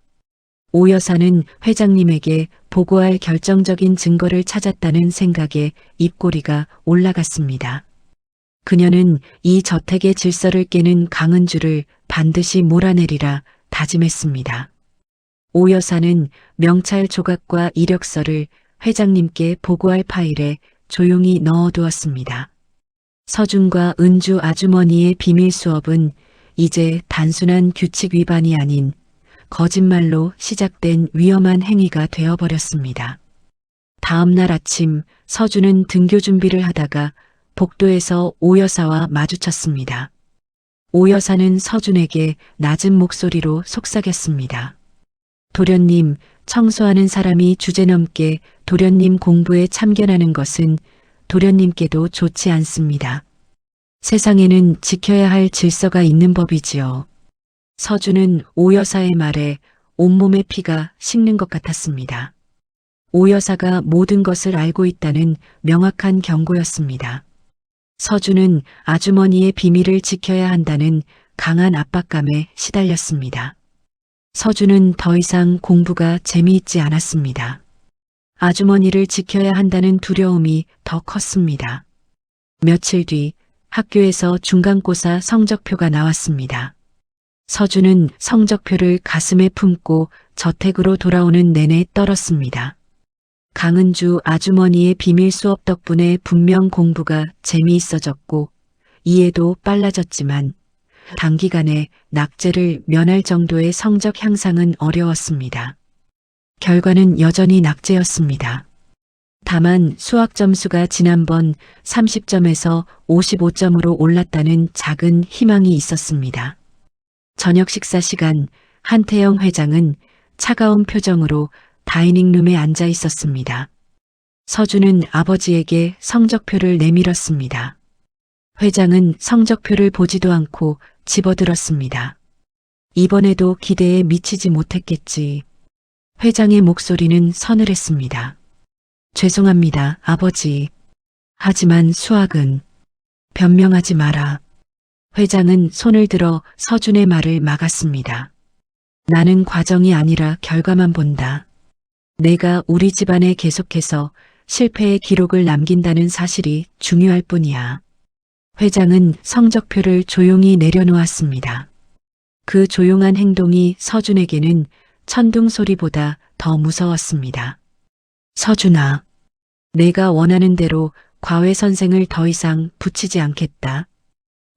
오 여사는 회장님에게 보고할 결정적인 증거를 찾았다는 생각에 입꼬리가 올라갔습니다. 그녀는 이 저택의 질서를 깨는 강은주를 반드시 몰아내리라 다짐했습니다. 오 여사는 명찰 조각과 이력서를 회장님께 보고할 파일에 조용히 넣어두었습니다. 서준과 은주 아주머니의 비밀 수업은 이제 단순한 규칙 위반이 아닌 거짓말로 시작된 위험한 행위가 되어버렸습니다. 다음 날 아침 서준은 등교 준비를 하다가 복도에서 오 여사와 마주쳤습니다. 오 여사는 서준에게 낮은 목소리로 속삭였습니다. 도련님, 청소하는 사람이 주제넘게 도련님 공부에 참견하는 것은 도련님께도 좋지 않습니다. 세상에는 지켜야 할 질서가 있는 법이지요. 서준은 오 여사의 말에 온몸의 피가 식는 것 같았습니다. 오 여사가 모든 것을 알고 있다는 명확한 경고였습니다. 서준은 아주머니의 비밀을 지켜야 한다는 강한 압박감에 시달렸습니다. 서준은 더 이상 공부가 재미있지 않았습니다. 아주머니를 지켜야 한다는 두려움이 더 컸습니다. 며칠 뒤 학교에서 중간고사 성적표가 나왔습니다. 서준은 성적표를 가슴에 품고 저택으로 돌아오는 내내 떨었습니다. 강은주 아주머니의 비밀 수업 덕분에 분명 공부가 재미있어졌고 이해도 빨라졌지만 단기간에 낙제를 면할 정도의 성적 향상은 어려웠습니다. 결과는 여전히 낙제였습니다. 다만 수학 점수가 지난번 30점에서 55점으로 올랐다는 작은 희망이 있었습니다. 저녁 식사 시간 한태영 회장은 차가운 표정으로 다이닝룸에 앉아 있었습니다. 서준은 아버지에게 성적표를 내밀었습니다. 회장은 성적표를 보지도 않고 집어들었습니다. 이번에도 기대에 미치지 못했겠지. 회장의 목소리는 서늘했습니다. 죄송합니다, 아버지. 하지만 수학은 변명하지 마라. 회장은 손을 들어 서준의 말을 막았습니다. 나는 과정이 아니라 결과만 본다. 내가 우리 집안에 계속해서 실패의 기록을 남긴다는 사실이 중요할 뿐이야. 회장은 성적표를 조용히 내려놓았습니다. 그 조용한 행동이 서준에게는 천둥 소리보다 더 무서웠습니다. 서준아, 내가 원하는 대로 과외 선생을 더 이상 붙이지 않겠다.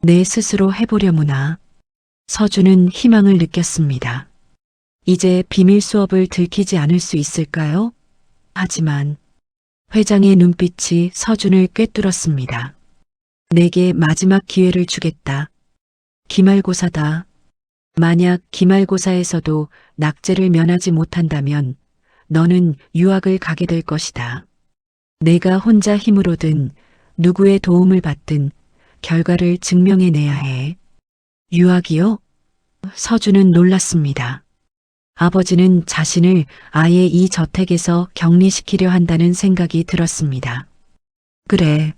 내 스스로 해보려무나. 서준은 희망을 느꼈습니다. 이제 비밀 수업을 들키지 않을 수 있을까요? 하지만 회장의 눈빛이 서준을 꿰뚫었습니다. 내게 마지막 기회를 주겠다. 기말고사다. 만약 기말고사에서도 낙제를 면하지 못한다면 너는 유학을 가게 될 것이다. 내가 혼자 힘으로든 누구의 도움을 받든 결과를 증명해내야 해. 유학이요? 서준은 놀랐습니다. 아버지는 자신을 아예 이 저택에서 격리시키려 한다는 생각이 들었습니다. 그래.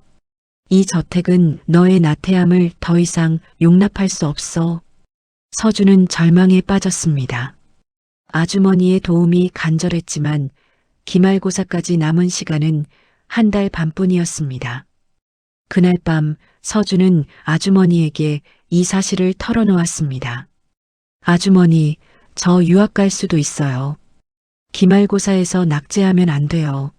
이 저택은 너의 나태함을 더 이상 용납할 수 없어. 서준은 절망에 빠졌습니다. 아주머니의 도움이 간절했지만 기말고사까지 남은 시간은 한 달 반뿐이었습니다. 그날 밤 서준은 아주머니에게 이 사실을 털어놓았습니다. 아주머니, 저 유학 갈 수도 있어요. 기말고사에서 낙제하면 안 돼요.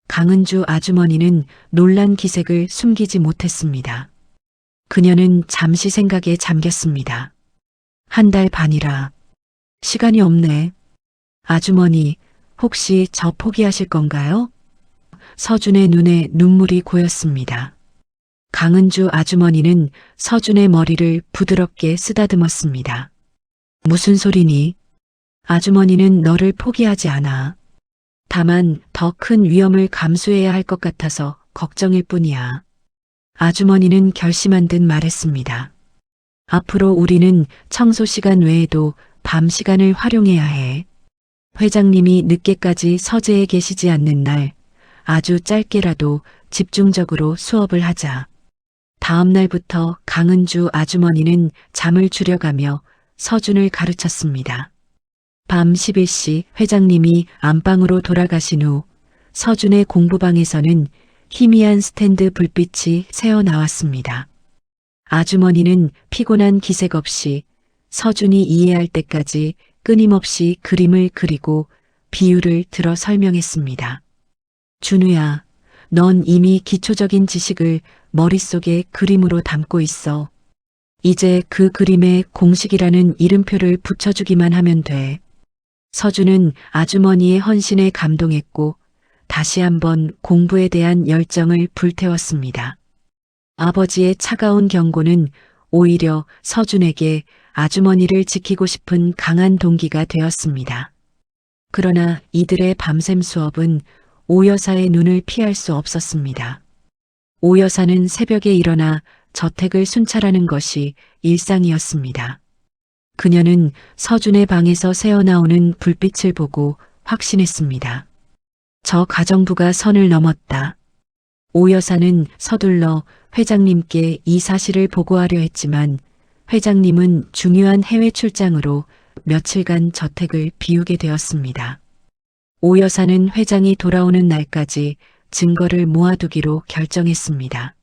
강은주 아주머니는 놀란 기색을 숨기지 못했습니다. 그녀는 잠시 생각에 잠겼습니다. 한 달 반이라. 시간이 없네. 아주머니, 혹시 저 포기하실 건가요? 서준의 눈에 눈물이 고였습니다. 강은주 아주머니는 서준의 머리를 부드럽게 쓰다듬었습니다. 무슨 소리니? 아주머니는 너를 포기하지 않아. 다만 더 큰 위험을 감수해야 할 것 같아서 걱정일 뿐이야. 아주머니는 결심한 듯 말했습니다. 앞으로 우리는 청소 시간 외에도 밤 시간을 활용해야 해. 회장님이 늦게까지 서재에 계시지 않는 날 아주 짧게라도 집중적으로 수업을 하자. 다음 날부터 강은주 아주머니는 잠을 줄여가며 서준을 가르쳤습니다. 밤 11시 회장님이 안방으로 돌아가신 후 서준의 공부방에서는 희미한 스탠드 불빛이 새어나왔습니다. 아주머니는 피곤한 기색 없이 서준이 이해할 때까지 끊임없이 그림을 그리고 비유를 들어 설명했습니다. 준우야, 넌 이미 기초적인 지식을 머릿속에 그림으로 담고 있어. 이제 그 그림에 공식이라는 이름표를 붙여주기만 하면 돼. 서준은 아주머니의 헌신에 감동했고 다시 한번 공부에 대한 열정을 불태웠습니다. 아버지의 차가운 경고는 오히려 서준에게 아주머니를 지키고 싶은 강한 동기가 되었습니다. 그러나 이들의 밤샘 수업은 오 여사의 눈을 피할 수 없었습니다. 오 여사는 새벽에 일어나 저택을 순찰하는 것이 일상이었습니다. 그녀는 서준의 방에서 새어나오는 불빛을 보고 확신했습니다. 저 가정부가 선을 넘었다. 오 여사는 서둘러 회장님께 이 사실을 보고하려 했지만 회장님은 중요한 해외 출장으로 며칠간 저택을 비우게 되었습니다. 오 여사는 회장이 돌아오는 날까지 증거를 모아두기로 결정했습니다.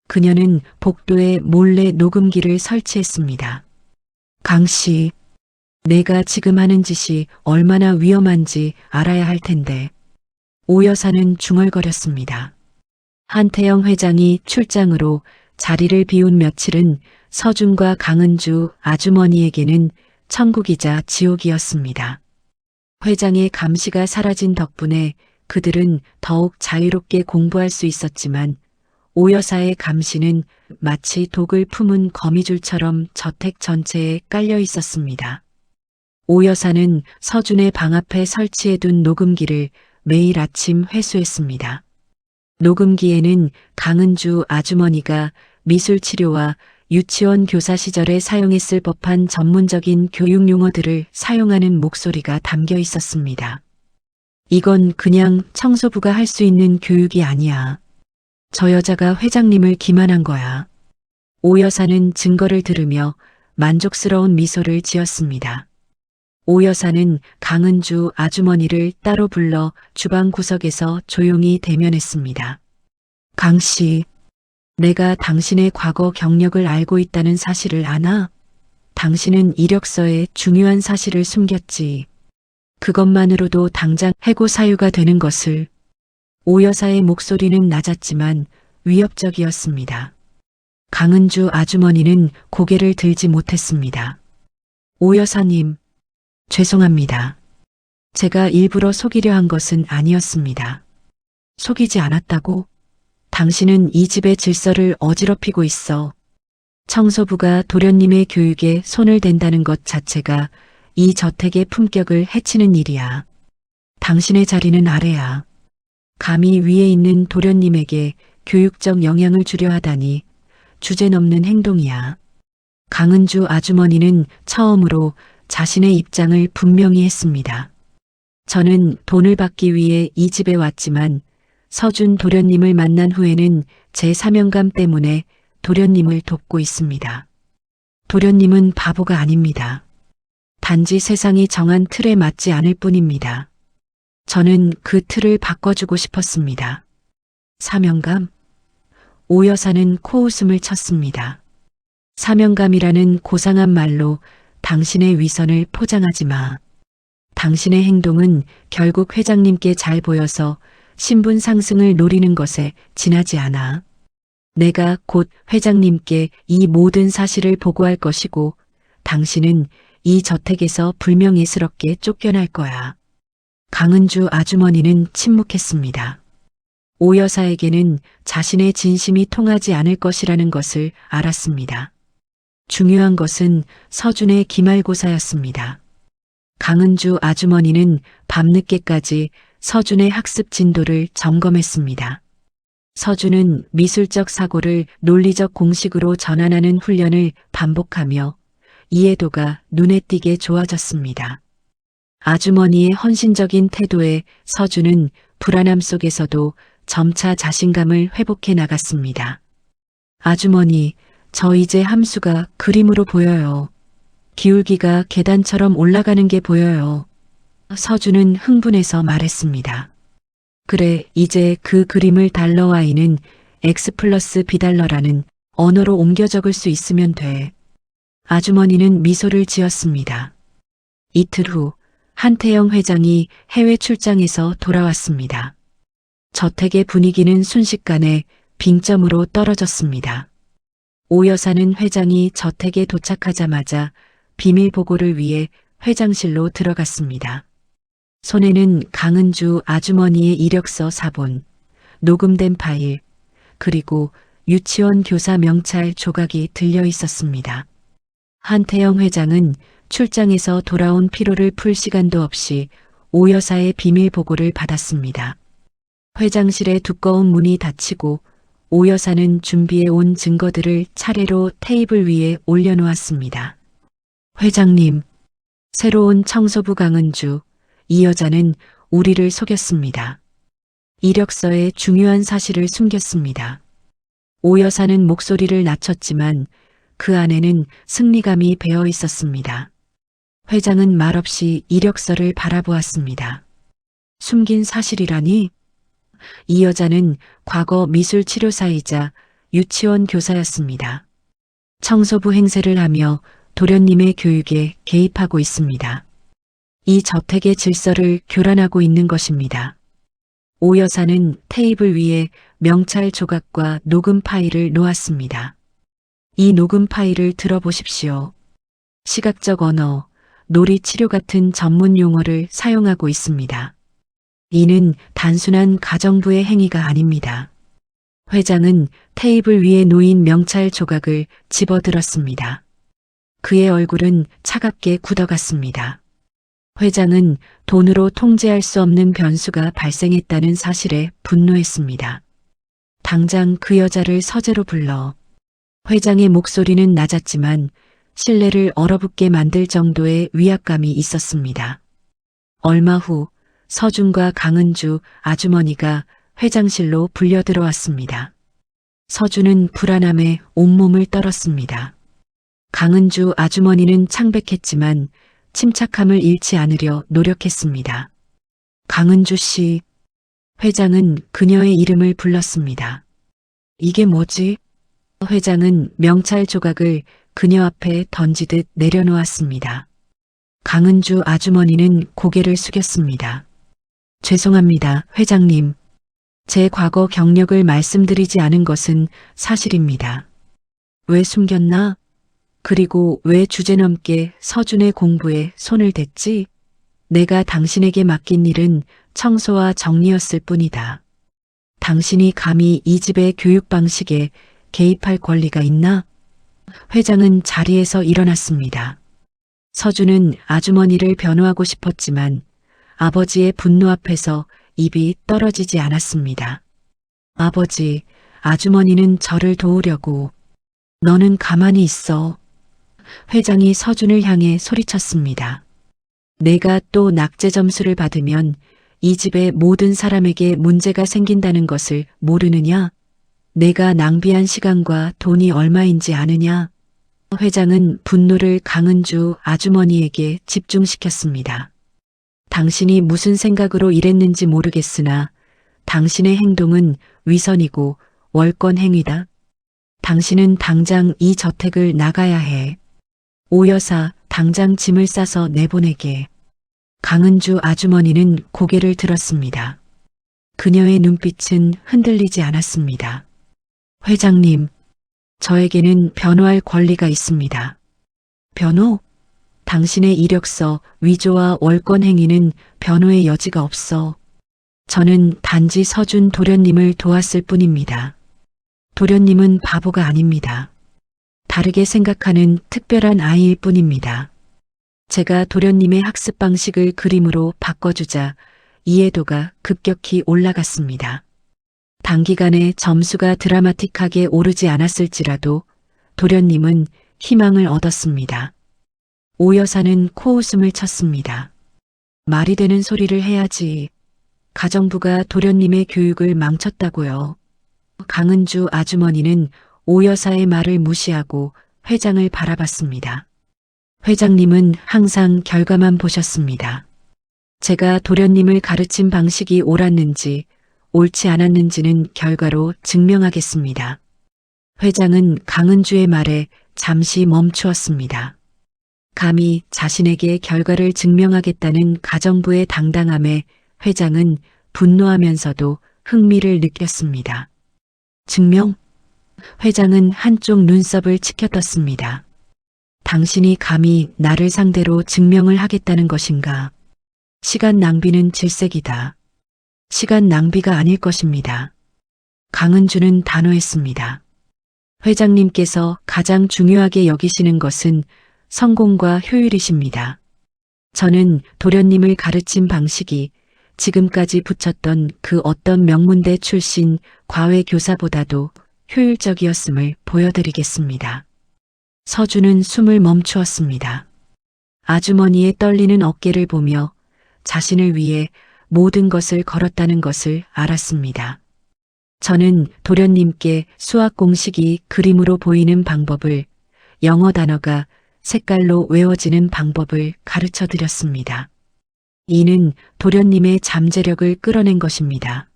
그녀는 복도에 몰래 녹음기를 설치했습니다. 강 씨, 내가 지금 하는 짓이 얼마나 위험한지 알아야 할 텐데. 오 여사는 중얼거렸습니다. 한태영 회장이 출장으로 자리를 비운 며칠은 서준과 강은주 아주머니에게는 천국이자 지옥이었습니다. 회장의 감시가 사라진 덕분에 그들은 더욱 자유롭게 공부할 수 있었지만 오 여사의 감시는 마치 독을 품은 거미줄처럼 저택 전체에 깔려 있었습니다. 오 여사는 서준의 방 앞에 설치해둔 녹음기를 매일 아침 회수했습니다. 녹음기에는 강은주 아주머니가 미술치료와 유치원 교사 시절에 사용했을 법한 전문적인 교육 용어들을 사용하는 목소리가 담겨 있었습니다. 이건 그냥 청소부가 할 수 있는 교육이 아니야. 저 여자가 회장님을 기만한 거야. 오 여사는 증거를 들으며 만족스러운 미소를 지었습니다. 오 여사는 강은주 아주머니를 따로 불러 주방 구석에서 조용히 대면했습니다. 강 씨, 내가 당신의 과거 경력을 알고 있다는 사실을 아나? 당신은 이력서에 중요한 사실을 숨겼지. 그것만으로도 당장 해고 사유가 되는 것을. 오 여사의 목소리는 낮았지만 위협적이었습니다. 강은주 아주머니는 고개를 들지 못했습니다. 오 여사님, 죄송합니다. 제가 일부러 속이려 한 것은 아니었습니다. 속이지 않았다고? 당신은 이 집의 질서를 어지럽히고 있어. 청소부가 도련님의 교육에 손을 댄다는 것 자체가 이 저택의 품격을 해치는 일이야. 당신의 자리는 아래야. 감히 위에 있는 도련님에게 교육적 영향을 주려 하다니 주제넘는 행동이야. 강은주 아주머니는 처음으로 자신의 입장을 분명히 했습니다. 저는 돈을 받기 위해 이 집에 왔지만 서준 도련님을 만난 후에는 제 사명감 때문에 도련님을 돕고 있습니다. 도련님은 바보가 아닙니다. 단지 세상이 정한 틀에 맞지 않을 뿐입니다. 저는 그 틀을 바꿔주고 싶었습니다. 사명감? 오 여사는 코웃음을 쳤습니다. 사명감이라는 고상한 말로 당신의 위선을 포장하지 마. 당신의 행동은 결국 회장님께 잘 보여서 신분 상승을 노리는 것에 지나지 않아. 내가 곧 회장님께 이 모든 사실을 보고할 것이고 당신은 이 저택에서 불명예스럽게 쫓겨날 거야. 강은주 아주머니는 침묵했습니다. 오 여사에게는 자신의 진심이 통하지 않을 것이라는 것을 알았습니다. 중요한 것은 서준의 기말고사였습니다. 강은주 아주머니는 밤늦게까지 서준의 학습 진도를 점검했습니다. 서준은 미술적 사고를 논리적 공식으로 전환하는 훈련을 반복하며 이해도가 눈에 띄게 좋아졌습니다. 아주머니의 헌신적인 태도에 서준은 불안함 속에서도 점차 자신감을 회복해 나갔습니다. 아주머니, 저 이제 함수가 그림으로 보여요. 기울기가 계단처럼 올라가는 게 보여요. 서준은 흥분해서 말했습니다. 그래, 이제 그 그림을 달러와이는 x 플러스 b달러라는 언어로 옮겨 적을 수 있으면 돼. 아주머니는 미소를 지었습니다. 이틀 후 한태영 회장이 해외 출장에서 돌아왔습니다. 저택의 분위기는 순식간에 빙점으로 떨어졌습니다. 오 여사는 회장이 저택에 도착하자마자 비밀 보고를 위해 회장실로 들어갔습니다. 손에는 강은주 아주머니의 이력서 사본, 녹음된 파일, 그리고 유치원 교사 명찰 조각이 들려 있었습니다. 한태영 회장은 출장에서 돌아온 피로를 풀 시간도 없이 오 여사의 비밀 보고를 받았습니다. 회장실의 두꺼운 문이 닫히고 오 여사는 준비해 온 증거들을 차례로 테이블 위에 올려놓았습니다. 회장님, 새로운 청소부 강은주, 이 여자는 우리를 속였습니다. 이력서에 중요한 사실을 숨겼습니다. 오 여사는 목소리를 낮췄지만 그 안에는 승리감이 배어 있었습니다. 회장은 말없이 이력서를 바라보았습니다. 숨긴 사실이라니? 이 여자는 과거 미술치료사이자 유치원 교사였습니다. 청소부 행세를 하며 도련님의 교육에 개입하고 있습니다. 이 저택의 질서를 교란하고 있는 것입니다. 오 여사는 테이블 위에 명찰 조각과 녹음 파일을 놓았습니다. 이 녹음 파일을 들어보십시오. 시각적 언어, 놀이 치료 같은 전문 용어를 사용하고 있습니다. 이는 단순한 가정부의 행위가 아닙니다. 회장은 테이블 위에 놓인 명찰 조각을 집어들었습니다. 그의 얼굴은 차갑게 굳어갔습니다. 회장은 돈으로 통제할 수 없는 변수가 발생했다는 사실에 분노했습니다. 당장 그 여자를 서재로 불러. 회장의 목소리는 낮았지만 신뢰를 얼어붙게 만들 정도의 위압감이 있었습니다. 얼마 후 서준과 강은주 아주머니가 회장실로 불려 들어왔습니다. 서준은 불안함에 온몸을 떨었습니다. 강은주 아주머니는 창백했지만 침착함을 잃지 않으려 노력했습니다. 강은주 씨, 회장은 그녀의 이름을 불렀습니다. 이게 뭐지? 회장은 명찰 조각을 그녀 앞에 던지듯 내려놓았습니다. 강은주 아주머니는 고개를 숙였습니다. 죄송합니다, 회장님. 제 과거 경력을 말씀드리지 않은 것은 사실입니다. 왜 숨겼나? 그리고 왜 주제넘게 서준의 공부에 손을 댔지? 내가 당신에게 맡긴 일은 청소와 정리였을 뿐이다. 당신이 감히 이 집의 교육 방식에 개입할 권리가 있나? 회장은 자리에서 일어났습니다. 서준은 아주머니를 변호하고 싶었지만 아버지의 분노 앞에서 입이 떨어지지 않았습니다. 아버지, 아주머니는 저를 도우려고. 너는 가만히 있어. 회장이 서준을 향해 소리쳤습니다. 내가 또 낙제 점수를 받으면 이 집의 모든 사람에게 문제가 생긴다는 것을 모르느냐? 내가 낭비한 시간과 돈이 얼마인지 아느냐? 회장은 분노를 강은주 아주머니에게 집중시켰습니다. 당신이 무슨 생각으로 일했는지 모르겠으나 당신의 행동은 위선이고 월권 행위다. 당신은 당장 이 저택을 나가야 해. 오 여사, 당장 짐을 싸서 내보내게. 강은주 아주머니는 고개를 들었습니다. 그녀의 눈빛은 흔들리지 않았습니다. 회장님, 저에게는 변호할 권리가 있습니다. 변호? 당신의 이력서, 위조와 월권 행위는 변호의 여지가 없어. 저는 단지 서준 도련님을 도왔을 뿐입니다. 도련님은 바보가 아닙니다. 다르게 생각하는 특별한 아이일 뿐입니다. 제가 도련님의 학습 방식을 그림으로 바꿔주자 이해도가 급격히 올라갔습니다. 단기간에 점수가 드라마틱하게 오르지 않았을지라도 도련님은 희망을 얻었습니다. 오 여사는 코웃음을 쳤습니다. 말이 되는 소리를 해야지. 가정부가 도련님의 교육을 망쳤다고요. 강은주 아주머니는 오 여사의 말을 무시하고 회장을 바라봤습니다. 회장님은 항상 결과만 보셨습니다. 제가 도련님을 가르친 방식이 옳았는지 옳지 않았는지는 결과로 증명하겠습니다. 회장은 강은주의 말에 잠시 멈추었습니다. 감히 자신에게 결과를 증명하겠다는 가정부의 당당함에 회장은 분노하면서도 흥미를 느꼈습니다. 증명? 회장은 한쪽 눈썹을 치켜떴습니다. 당신이 감히 나를 상대로 증명을 하겠다는 것인가? 시간 낭비는 질색이다. 시간 낭비가 아닐 것입니다. 강은주는 단호했습니다. 회장님께서 가장 중요하게 여기시는 것은 성공과 효율이십니다. 저는 도련님을 가르친 방식이 지금까지 붙였던 그 어떤 명문대 출신 과외교사보다도 효율적이었음을 보여드리겠습니다. 서준은 숨을 멈추었습니다. 아주머니의 떨리는 어깨를 보며 자신을 위해 모든 것을 걸었다는 것을 알았습니다. 저는 도련님께 수학 공식이 그림으로 보이는 방법을, 영어 단어가 색깔로 외워지는 방법을 가르쳐 드렸습니다. 이는 도련님의 잠재력을 끌어낸 것입니다.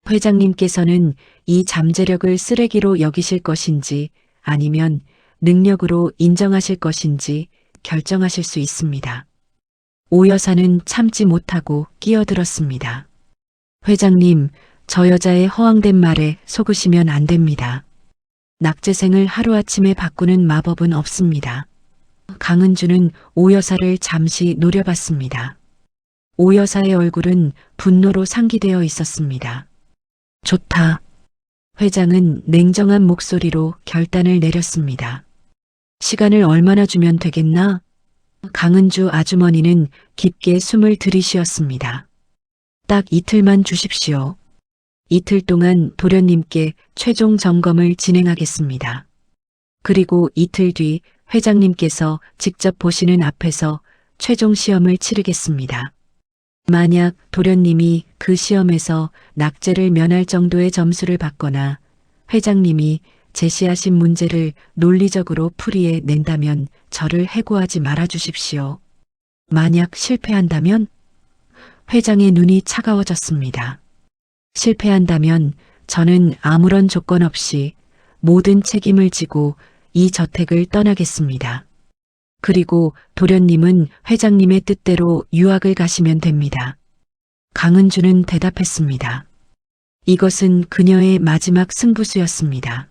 회장님께서는 이 잠재력을 쓰레기로 여기실 것인지 아니면 능력으로 인정하실 것인지 결정하실 수 있습니다. 오 여사는 참지 못하고 끼어들었습니다. 회장님, 저 여자의 허황된 말에 속으시면 안 됩니다. 낙제생을 하루아침에 바꾸는 마법은 없습니다. 강은주는 오 여사를 잠시 노려봤습니다. 오 여사의 얼굴은 분노로 상기되어 있었습니다. 좋다. 회장은 냉정한 목소리로 결단을 내렸습니다. 시간을 얼마나 주면 되겠나? 강은주 아주머니는 깊게 숨을 들이쉬었습니다. 딱 이틀만 주십시오. 이틀 동안 도련님께 최종 점검을 진행하겠습니다. 그리고 이틀 뒤 회장님께서 직접 보시는 앞에서 최종 시험을 치르겠습니다. 만약 도련님이 그 시험에서 낙제를 면할 정도의 점수를 받거나 회장님이 제시하신 문제를 논리적으로 풀이해 낸다면 저를 해고하지 말아 주십시오. 만약 실패한다면? 회장의 눈이 차가워졌습니다. 실패한다면 저는 아무런 조건 없이 모든 책임을 지고 이 저택을 떠나겠습니다. 그리고 도련님은 회장님의 뜻대로 유학을 가시면 됩니다. 강은주는 대답했습니다. 이것은 그녀의 마지막 승부수였습니다.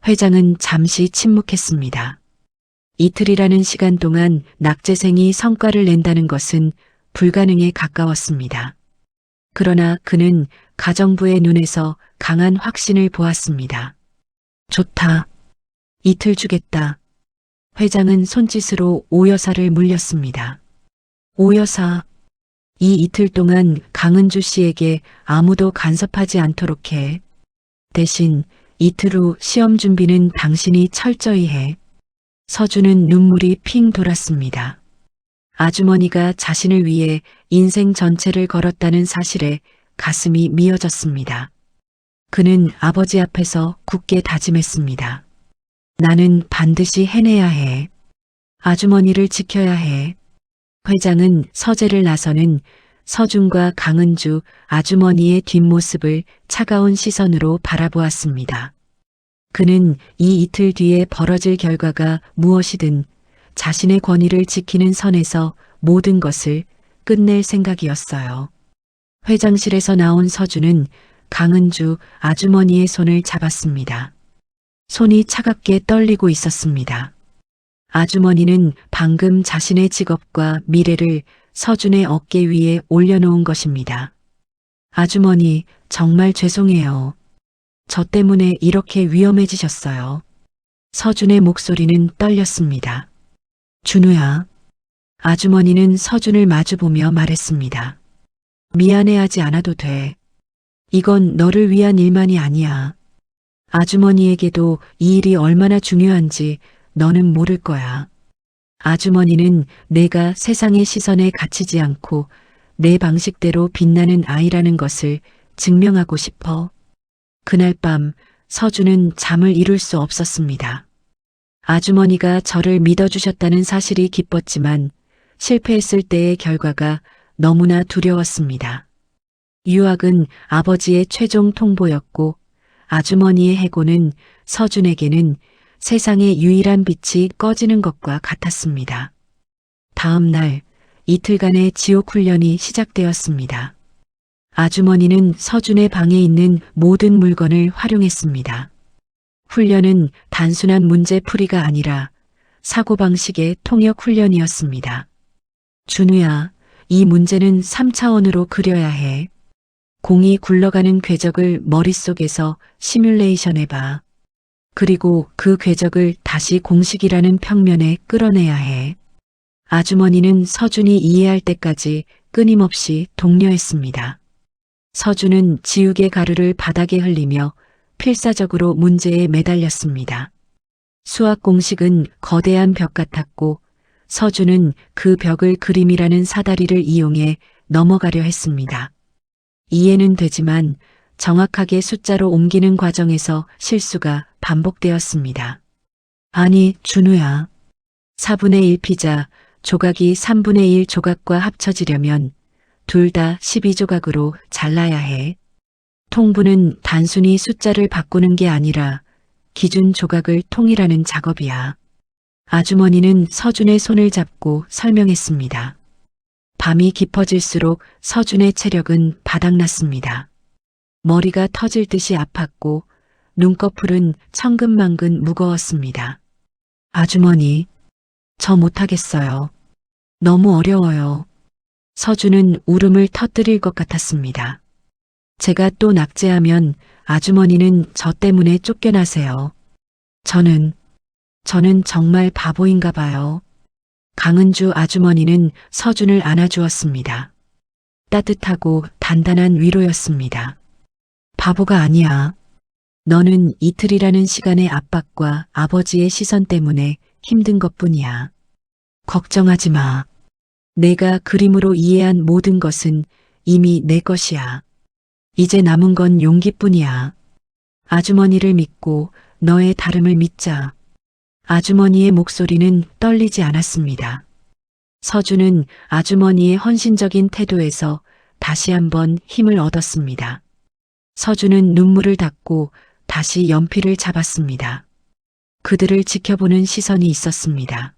회장은 잠시 침묵했습니다. 이틀이라는 시간 동안 낙제생이 성과를 낸다는 것은 불가능에 가까웠습니다. 그러나 그는 가정부의 눈에서 강한 확신을 보았습니다. 좋다. 이틀 주겠다. 회장은 손짓으로 오 여사를 물렸습니다. 오 여사, 이 이틀 동안 강은주 씨에게 아무도 간섭하지 않도록 해. 대신 이틀 후 시험 준비는 당신이 철저히 해. 서준은 눈물이 핑 돌았습니다. 아주머니가 자신을 위해 인생 전체를 걸었다는 사실에 가슴이 미어졌습니다. 그는 아버지 앞에서 굳게 다짐했습니다. 나는 반드시 해내야 해. 아주머니를 지켜야 해. 회장은 서재를 나서는 서준과 강은주 아주머니의 뒷모습을 차가운 시선으로 바라보았습니다. 그는 이 이틀 뒤에 벌어질 결과가 무엇이든 자신의 권위를 지키는 선에서 모든 것을 끝낼 생각이었어요. 회장실에서 나온 서준은 강은주 아주머니의 손을 잡았습니다. 손이 차갑게 떨리고 있었습니다. 아주머니는 방금 자신의 직업과 미래를 서준의 어깨 위에 올려놓은 것입니다. 아주머니, 정말 죄송해요. 저 때문에 이렇게 위험해지셨어요. 서준의 목소리는 떨렸습니다. 준우야. 아주머니는 서준을 마주보며 말했습니다. 미안해하지 않아도 돼. 이건 너를 위한 일만이 아니야. 아주머니에게도 이 일이 얼마나 중요한지 너는 모를 거야. 아주머니는 내가 세상의 시선에 갇히지 않고 내 방식대로 빛나는 아이라는 것을 증명하고 싶어. 그날 밤 서준은 잠을 이룰 수 없었습니다. 아주머니가 저를 믿어주셨다는 사실이 기뻤지만 실패했을 때의 결과가 너무나 두려웠습니다. 유학은 아버지의 최종 통보였고 아주머니의 해고는 서준에게는 세상의 유일한 빛이 꺼지는 것과 같았습니다. 다음 날 이틀간의 지옥 훈련이 시작되었습니다. 아주머니는 서준의 방에 있는 모든 물건을 활용했습니다. 훈련은 단순한 문제풀이가 아니라 사고방식의 통역 훈련이었습니다. 준우야, 이 문제는 3차원으로 그려야 해. 공이 굴러가는 궤적을 머릿속에서 시뮬레이션 해봐. 그리고 그 궤적을 다시 공식이라는 평면에 끌어내야 해. 아주머니는 서준이 이해할 때까지 끊임없이 독려했습니다. 서준은 지우개 가루를 바닥에 흘리며 필사적으로 문제에 매달렸습니다. 수학 공식은 거대한 벽 같았고 서준은 그 벽을 그림이라는 사다리를 이용해 넘어가려 했습니다. 이해는 되지만 정확하게 숫자로 옮기는 과정에서 실수가 반복되었습니다. 아니, 준우야. 4분의 1 피자 조각이 3분의 1 조각과 합쳐지려면 둘 다 12조각으로 잘라야 해. 통분은 단순히 숫자를 바꾸는 게 아니라 기준 조각을 통일하는 작업이야. 아주머니는 서준의 손을 잡고 설명했습니다. 밤이 깊어질수록 서준의 체력은 바닥났습니다. 머리가 터질 듯이 아팠고 눈꺼풀은 천근만근 무거웠습니다. 아주머니, 저 못하겠어요. 너무 어려워요. 서준은 울음을 터뜨릴 것 같았습니다. 제가 또 낙제하면 아주머니는 저 때문에 쫓겨나세요. 저는 정말 바보인가 봐요. 강은주 아주머니는 서준을 안아주었습니다. 따뜻하고 단단한 위로였습니다. 바보가 아니야. 너는 이틀이라는 시간의 압박과 아버지의 시선 때문에 힘든 것뿐이야. 걱정하지 마. 내가 그림으로 이해한 모든 것은 이미 내 것이야. 이제 남은 건 용기뿐이야. 아주머니를 믿고 너의 다름을 믿자. 아주머니의 목소리는 떨리지 않았습니다. 서준은 아주머니의 헌신적인 태도에서 다시 한번 힘을 얻었습니다. 서준은 눈물을 닦고 다시 연필을 잡았습니다. 그들을 지켜보는 시선이 있었습니다.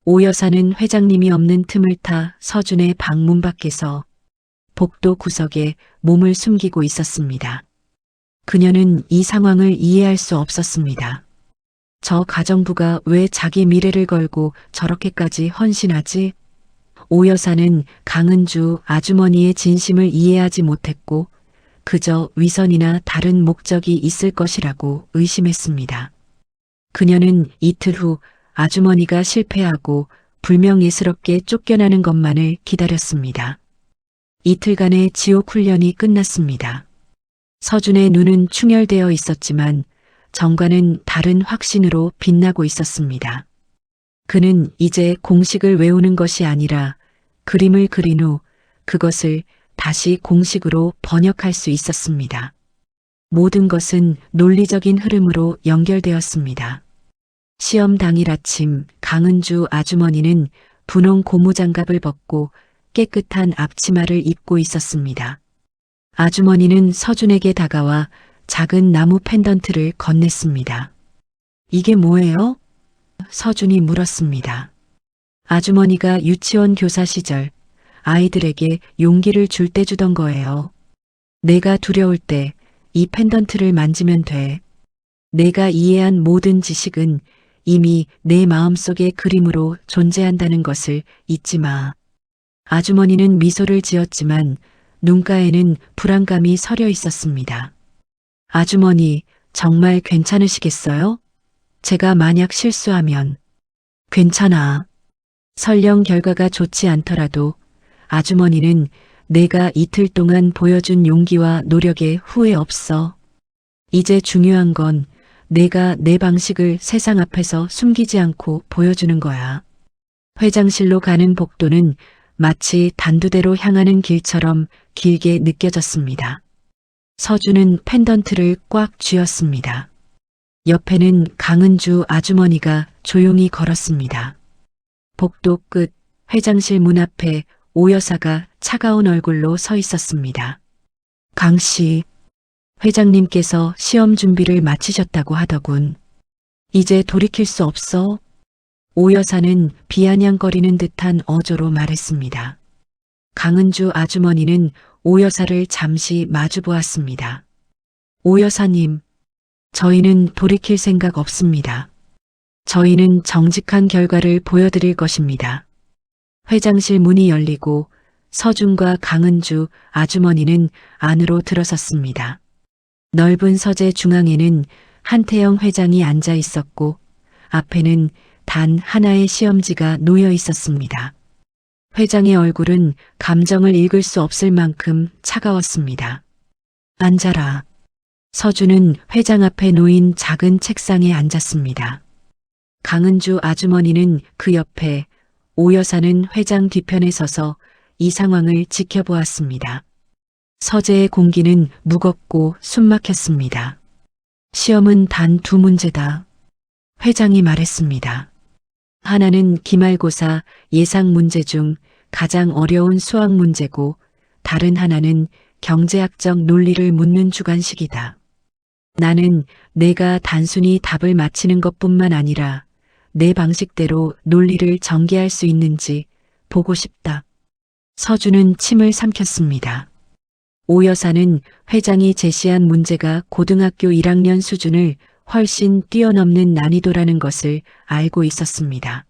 오 여사는 회장님이 없는 틈을 타 서준의 방문 밖에서 복도 구석에 몸을 숨기고 있었습니다. 그녀는 이 상황을 이해할 수 없었습니다. 저 가정부가 왜 자기 미래를 걸고 저렇게까지 헌신하지? 오 여사는 강은주 아주머니의 진심을 이해하지 못했고 그저 위선이나 다른 목적이 있을 것이라고 의심했습니다. 그녀는 이틀 후 아주머니가 실패하고 불명예스럽게 쫓겨나는 것만을 기다렸습니다. 이틀간의 지옥 훈련이 끝났습니다. 서준의 눈은 충혈되어 있었지만 정과는 다른 확신으로 빛나고 있었습니다. 그는 이제 공식을 외우는 것이 아니라 그림을 그린 후 그것을 다시 공식으로 번역할 수 있었습니다. 모든 것은 논리적인 흐름으로 연결되었습니다. 시험 당일 아침 강은주 아주머니는 분홍 고무장갑을 벗고 깨끗한 앞치마를 입고 있었습니다. 아주머니는 서준에게 다가와 작은 나무 펜던트를 건넸습니다. 이게 뭐예요? 서준이 물었습니다. 아주머니가 유치원 교사 시절 아이들에게 용기를 줄 때 주던 거예요. 내가 두려울 때 이 펜던트를 만지면 돼. 내가 이해한 모든 지식은 이미 내 마음속의 그림으로 존재한다는 것을 잊지 마. 아주머니는 미소를 지었지만 눈가에는 불안감이 서려 있었습니다. 아주머니, 정말 괜찮으시겠어요? 제가 만약 실수하면. 괜찮아. 설령 결과가 좋지 않더라도 아주머니는 내가 이틀 동안 보여준 용기와 노력에 후회 없어. 이제 중요한 건 내가 내 방식을 세상 앞에서 숨기지 않고 보여주는 거야. 회장실로 가는 복도는 마치 단두대로 향하는 길처럼 길게 느껴졌습니다. 서준은 펜던트를 꽉 쥐었습니다. 옆에는 강은주 아주머니가 조용히 걸었습니다. 복도 끝 회장실 문 앞에 오 여사가 차가운 얼굴로 서 있었습니다. 강 씨, 회장님께서 시험 준비를 마치셨다고 하더군. 이제 돌이킬 수 없어? 오 여사는 비아냥거리는 듯한 어조로 말했습니다. 강은주 아주머니는 오 여사를 잠시 마주 보았습니다. 오 여사님, 저희는 돌이킬 생각 없습니다. 저희는 정직한 결과를 보여드릴 것입니다. 회장실 문이 열리고 서준과 강은주 아주머니는 안으로 들어섰습니다. 넓은 서재 중앙에는 한태영 회장이 앉아 있었고 앞에는 단 하나의 시험지가 놓여 있었습니다. 회장의 얼굴은 감정을 읽을 수 없을 만큼 차가웠습니다. 앉아라. 서준은 회장 앞에 놓인 작은 책상에 앉았습니다. 강은주 아주머니는 그 옆에, 오 여사는 회장 뒤편에 서서 이 상황을 지켜보았습니다. 서재의 공기는 무겁고 숨막혔습니다. 시험은 단 두 문제다. 회장이 말했습니다. 하나는 기말고사 예상 문제 중 가장 어려운 수학 문제고 다른 하나는 경제학적 논리를 묻는 주관식이다. 나는 내가 단순히 답을 맞히는 것뿐만 아니라 내 방식대로 논리를 전개할 수 있는지 보고 싶다. 서준은 침을 삼켰습니다. 오 여사는 회장이 제시한 문제가 고등학교 1학년 수준을 훨씬 뛰어넘는 난이도라는 것을 알고 있었습니다.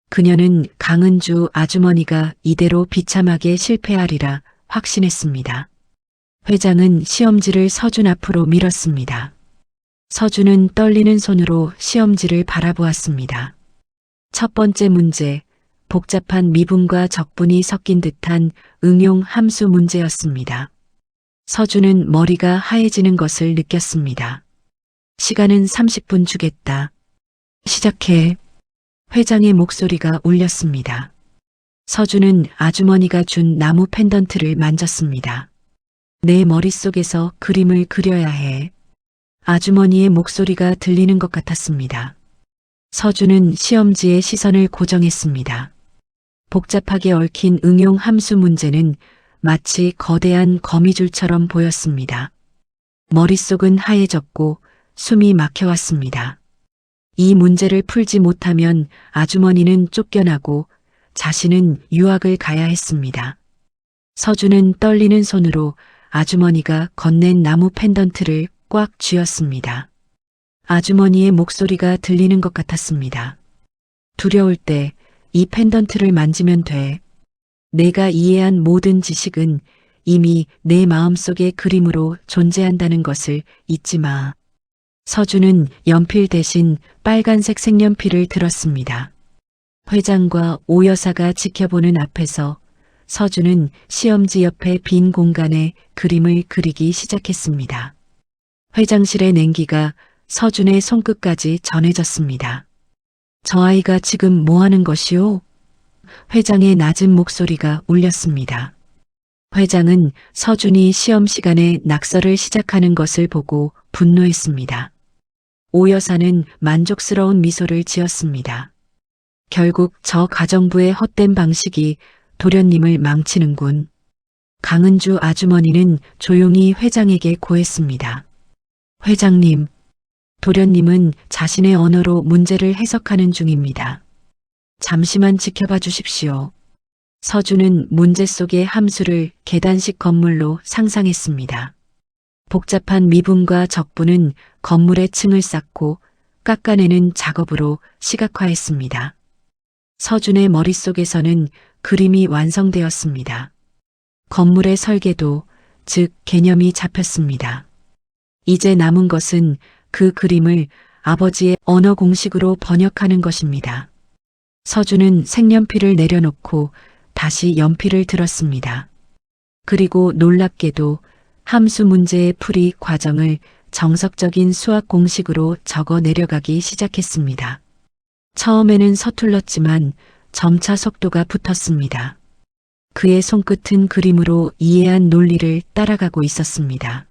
그녀는 강은주 아주머니가 이대로 비참하게 실패하리라 확신했습니다. 회장은 시험지를 서준 앞으로 밀었습니다. 서준은 떨리는 손으로 시험지를 바라보았습니다. 첫 번째 문제, 복잡한 미분과 적분이 섞인 듯한 응용 함수 문제였습니다. 서준은 머리가 하얘지는 것을 느꼈습니다. 시간은 30분 주겠다. 시작해. 회장의 목소리가 울렸습니다. 서준은 아주머니가 준 나무 펜던트를 만졌습니다. 내 머릿속에서 그림을 그려야 해. 아주머니의 목소리가 들리는 것 같았습니다. 서준은 시험지에 시선을 고정했습니다. 복잡하게 얽힌 응용 함수 문제는 마치 거대한 거미줄처럼 보였습니다. 머릿속은 하얘졌고 숨이 막혀왔습니다. 이 문제를 풀지 못하면 아주머니는 쫓겨나고 자신은 유학을 가야 했습니다. 서준은 떨리는 손으로 아주머니가 건넨 나무 펜던트를 꽉 쥐었습니다. 아주머니의 목소리가 들리는 것 같았습니다. 두려울 때 이 펜던트를 만지면 돼. 내가 이해한 모든 지식은 이미 내 마음속의 그림으로 존재한다는 것을 잊지 마. 서준은 연필 대신 빨간색 색연필을 들었습니다. 회장과 오 여사가 지켜보는 앞에서 서준은 시험지 옆에 빈 공간에 그림을 그리기 시작했습니다. 회장실의 냉기가 서준의 손끝까지 전해졌습니다. 저 아이가 지금 뭐 하는 것이오? 회장의 낮은 목소리가 울렸습니다. 회장은 서준이 시험 시간에 낙서를 시작하는 것을 보고 분노했습니다. 오 여사는 만족스러운 미소를 지었습니다. 결국 저 가정부의 헛된 방식이 도련님을 망치는군. 강은주 아주머니는 조용히 회장에게 고했습니다. 회장님, 도련님은 자신의 언어로 문제를 해석하는 중입니다. 잠시만 지켜봐 주십시오. 서준은 문제 속의 함수를 계단식 건물로 상상했습니다. 복잡한 미분과 적분은 건물의 층을 쌓고 깎아내는 작업으로 시각화했습니다. 서준의 머릿속에서는 그림이 완성되었습니다. 건물의 설계도, 즉 개념이 잡혔습니다. 이제 남은 것은 그 그림을 아버지의 언어 공식으로 번역하는 것입니다. 서준은 색연필을 내려놓고 다시 연필을 들었습니다. 그리고 놀랍게도 함수 문제의 풀이 과정을 정석적인 수학 공식으로 적어 내려가기 시작했습니다. 처음에는 서툴렀지만 점차 속도가 붙었습니다. 그의 손끝은 그림으로 이해한 논리를 따라가고 있었습니다.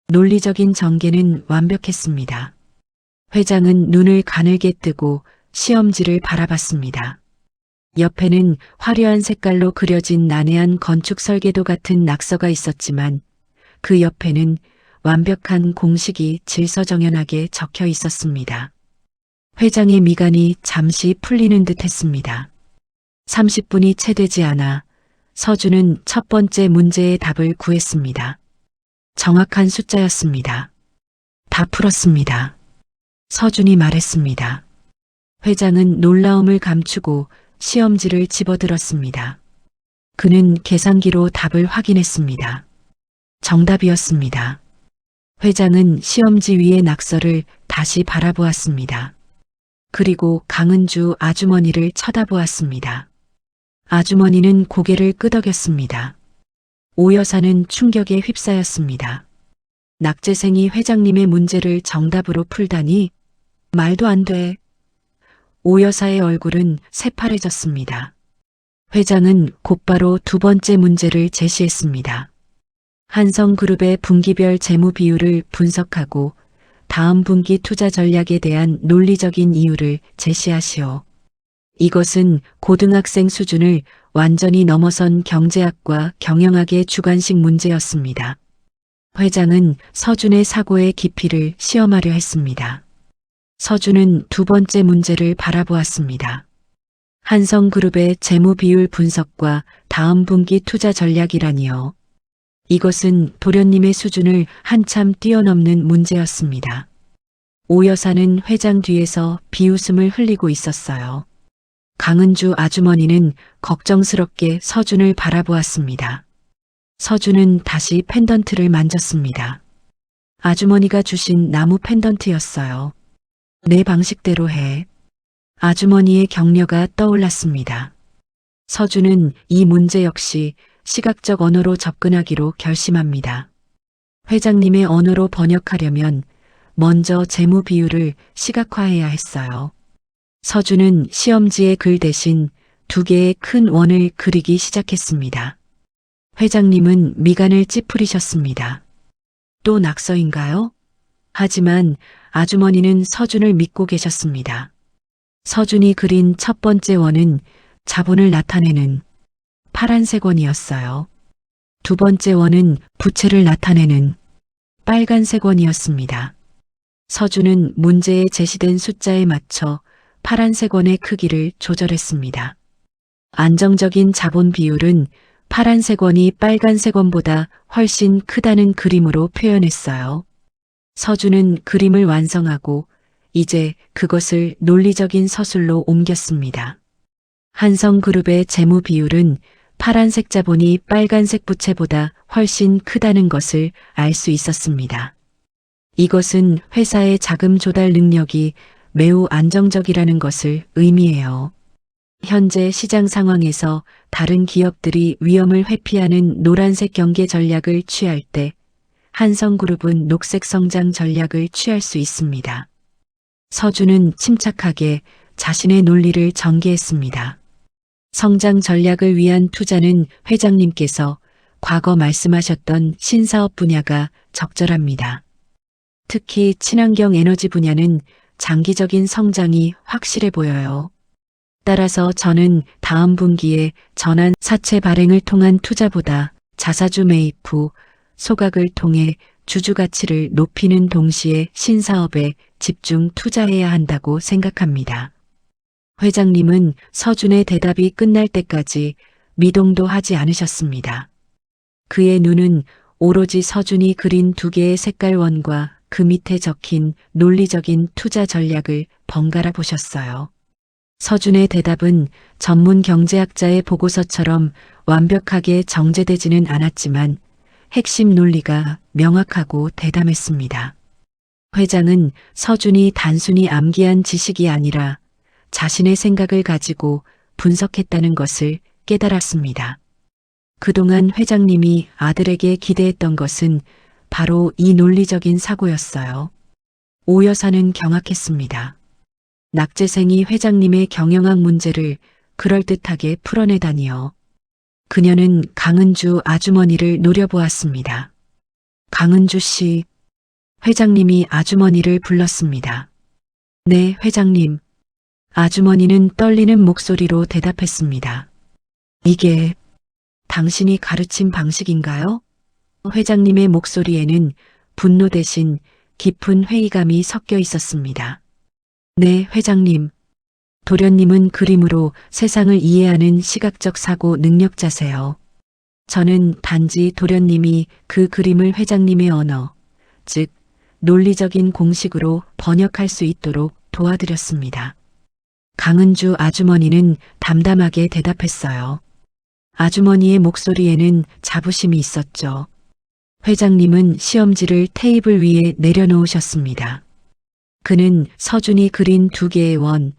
논리적인 전개는 완벽했습니다. 회장은 눈을 가늘게 뜨고 시험지를 바라봤습니다. 옆에는 화려한 색깔로 그려진 난해한 건축 설계도 같은 낙서가 있었지만 그 옆에는 완벽한 공식이 질서정연하게 적혀 있었습니다. 회장의 미간이 잠시 풀리는 듯 했습니다. 30분이 채 되지 않아 서준은 첫 번째 문제의 답을 구했습니다. 정확한 숫자였습니다. 다 풀었습니다. 서준이 말했습니다. 회장은 놀라움을 감추고 시험지를 집어들었습니다. 그는 계산기로 답을 확인했습니다. 정답이었습니다. 회장은 시험지 위의 낙서를 다시 바라보았습니다. 그리고 강은주 아주머니를 쳐다보았습니다. 아주머니는 고개를 끄덕였습니다. 오 여사는 충격에 휩싸였습니다. 낙제생이 회장님의 문제를 정답으로 풀다니 말도 안 돼. 오 여사의 얼굴은 새파래졌습니다. 회장은 곧바로 두 번째 문제를 제시했습니다. 한성그룹의 분기별 재무 비율을 분석하고 다음 분기 투자 전략에 대한 논리적인 이유를 제시하시오. 이것은 고등학생 수준을 완전히 넘어선 경제학과 경영학의 주관식 문제였습니다. 회장은 서준의 사고의 깊이를 시험하려 했습니다. 서준은 두 번째 문제를 바라보았습니다. 한성그룹의 재무 비율 분석과 다음 분기 투자 전략이라니요. 이것은 도련님의 수준을 한참 뛰어넘는 문제였습니다. 오 여사는 회장 뒤에서 비웃음을 흘리고 있었어요. 강은주 아주머니는 걱정스럽게 서준을 바라보았습니다. 서준은 다시 펜던트를 만졌습니다. 아주머니가 주신 나무 펜던트였어요. 내 방식대로 해. 아주머니의 격려가 떠올랐습니다. 서준은 이 문제 역시 시각적 언어로 접근하기로 결심합니다. 회장님의 언어로 번역하려면 먼저 재무 비율을 시각화해야 했어요. 서준은 시험지의 글 대신 두 개의 큰 원을 그리기 시작했습니다. 회장님은 미간을 찌푸리셨습니다. 또 낙서인가요? 하지만 아주머니는 서준을 믿고 계셨습니다. 서준이 그린 첫 번째 원은 자본을 나타내는 파란색 원이었어요. 두 번째 원은 부채를 나타내는 빨간색 원이었습니다. 서준은 문제에 제시된 숫자에 맞춰 파란색 원의 크기를 조절했습니다. 안정적인 자본 비율은 파란색 원이 빨간색 원보다 훨씬 크다는 그림으로 표현했어요. 서준은 그림을 완성하고 이제 그것을 논리적인 서술로 옮겼습니다. 한성그룹의 재무 비율은 파란색 자본이 빨간색 부채보다 훨씬 크다는 것을 알 수 있었습니다. 이것은 회사의 자금 조달 능력이 매우 안정적이라는 것을 의미해요. 현재 시장 상황에서 다른 기업들이 위험을 회피하는 노란색 경계 전략을 취할 때 한성그룹은 녹색 성장 전략을 취할 수 있습니다. 서준은 침착하게 자신의 논리를 전개했습니다. 성장 전략을 위한 투자는 회장님께서 과거 말씀하셨던 신사업 분야가 적절합니다. 특히 친환경 에너지 분야는 장기적인 성장이 확실해 보여요. 따라서 저는 다음 분기에 전환 사채 발행을 통한 투자보다 자사주 매입 후 소각을 통해 주주 가치를 높이는 동시에 신사업에 집중 투자해야 한다고 생각합니다. 회장님은 서준의 대답이 끝날 때까지 미동도 하지 않으셨습니다. 그의 눈은 오로지 서준이 그린 두 개의 색깔원과 그 밑에 적힌 논리적인 투자 전략을 번갈아 보셨어요. 서준의 대답은 전문 경제학자의 보고서처럼 완벽하게 정제되지는 않았지만 핵심 논리가 명확하고 대담했습니다. 회장은 서준이 단순히 암기한 지식이 아니라 자신의 생각을 가지고 분석했다는 것을 깨달았습니다. 그동안 회장님이 아들에게 기대했던 것은 바로 이 논리적인 사고였어요. 오 여사는 경악했습니다. 낙제생이 회장님의 경영학 문제를 그럴듯하게 풀어내다니요. 그녀는 강은주 아주머니를 노려보았습니다. 강은주 씨, 회장님이 아주머니를 불렀습니다. 네, 회장님. 아주머니는 떨리는 목소리로 대답했습니다. 이게 당신이 가르친 방식인가요? 회장님의 목소리에는 분노 대신 깊은 회의감이 섞여 있었습니다. 네, 회장님. 도련님은 그림으로 세상을 이해하는 시각적 사고 능력자세요. 저는 단지 도련님이 그 그림을 회장님의 언어, 즉 논리적인 공식으로 번역할 수 있도록 도와드렸습니다. 강은주 아주머니는 담담하게 대답했어요. 아주머니의 목소리에는 자부심이 있었죠. 회장님은 시험지를 테이블 위에 내려놓으셨습니다. 그는 서준이 그린 2개의 원,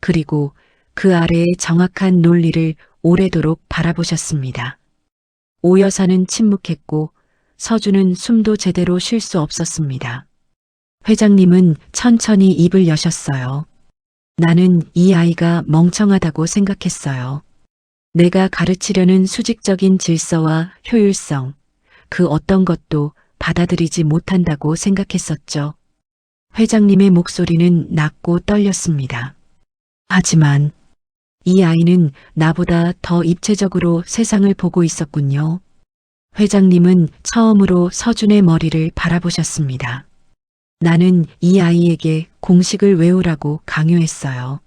그리고 그 아래의 정확한 논리를 오래도록 바라보셨습니다. 오 여사는 침묵했고 서준은 숨도 제대로 쉴 수 없었습니다. 회장님은 천천히 입을 여셨어요. 나는 이 아이가 멍청하다고 생각했어요. 내가 가르치려는 수직적인 질서와 효율성, 그 어떤 것도 받아들이지 못한다고 생각했었죠. 회장님의 목소리는 낮고 떨렸습니다. 하지만 이 아이는 나보다 더 입체적으로 세상을 보고 있었군요. 회장님은 처음으로 서준의 머리를 바라보셨습니다. 나는 이 아이에게 공식을 외우라고 강요했어요.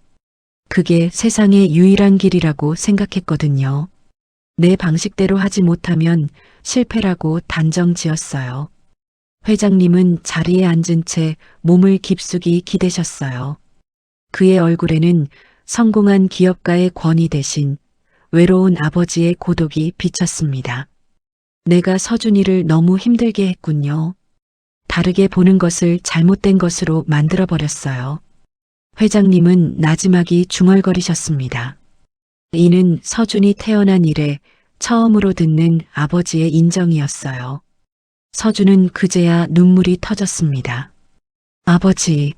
그게 세상의 유일한 길이라고 생각했거든요. 내 방식대로 하지 못하면 실패라고 단정 지었어요. 회장님은 자리에 앉은 채 몸을 깊숙이 기대셨어요. 그의 얼굴에는 성공한 기업가의 권위 대신 외로운 아버지의 고독이 비쳤습니다. 내가 서준이를 너무 힘들게 했군요. 다르게 보는 것을 잘못된 것으로 만들어버렸어요. 회장님은 나지막이 중얼거리셨습니다. 이는 서준이 태어난 이래 처음으로 듣는 아버지의 인정이었어요. 서준은 그제야 눈물이 터졌습니다. 아버지,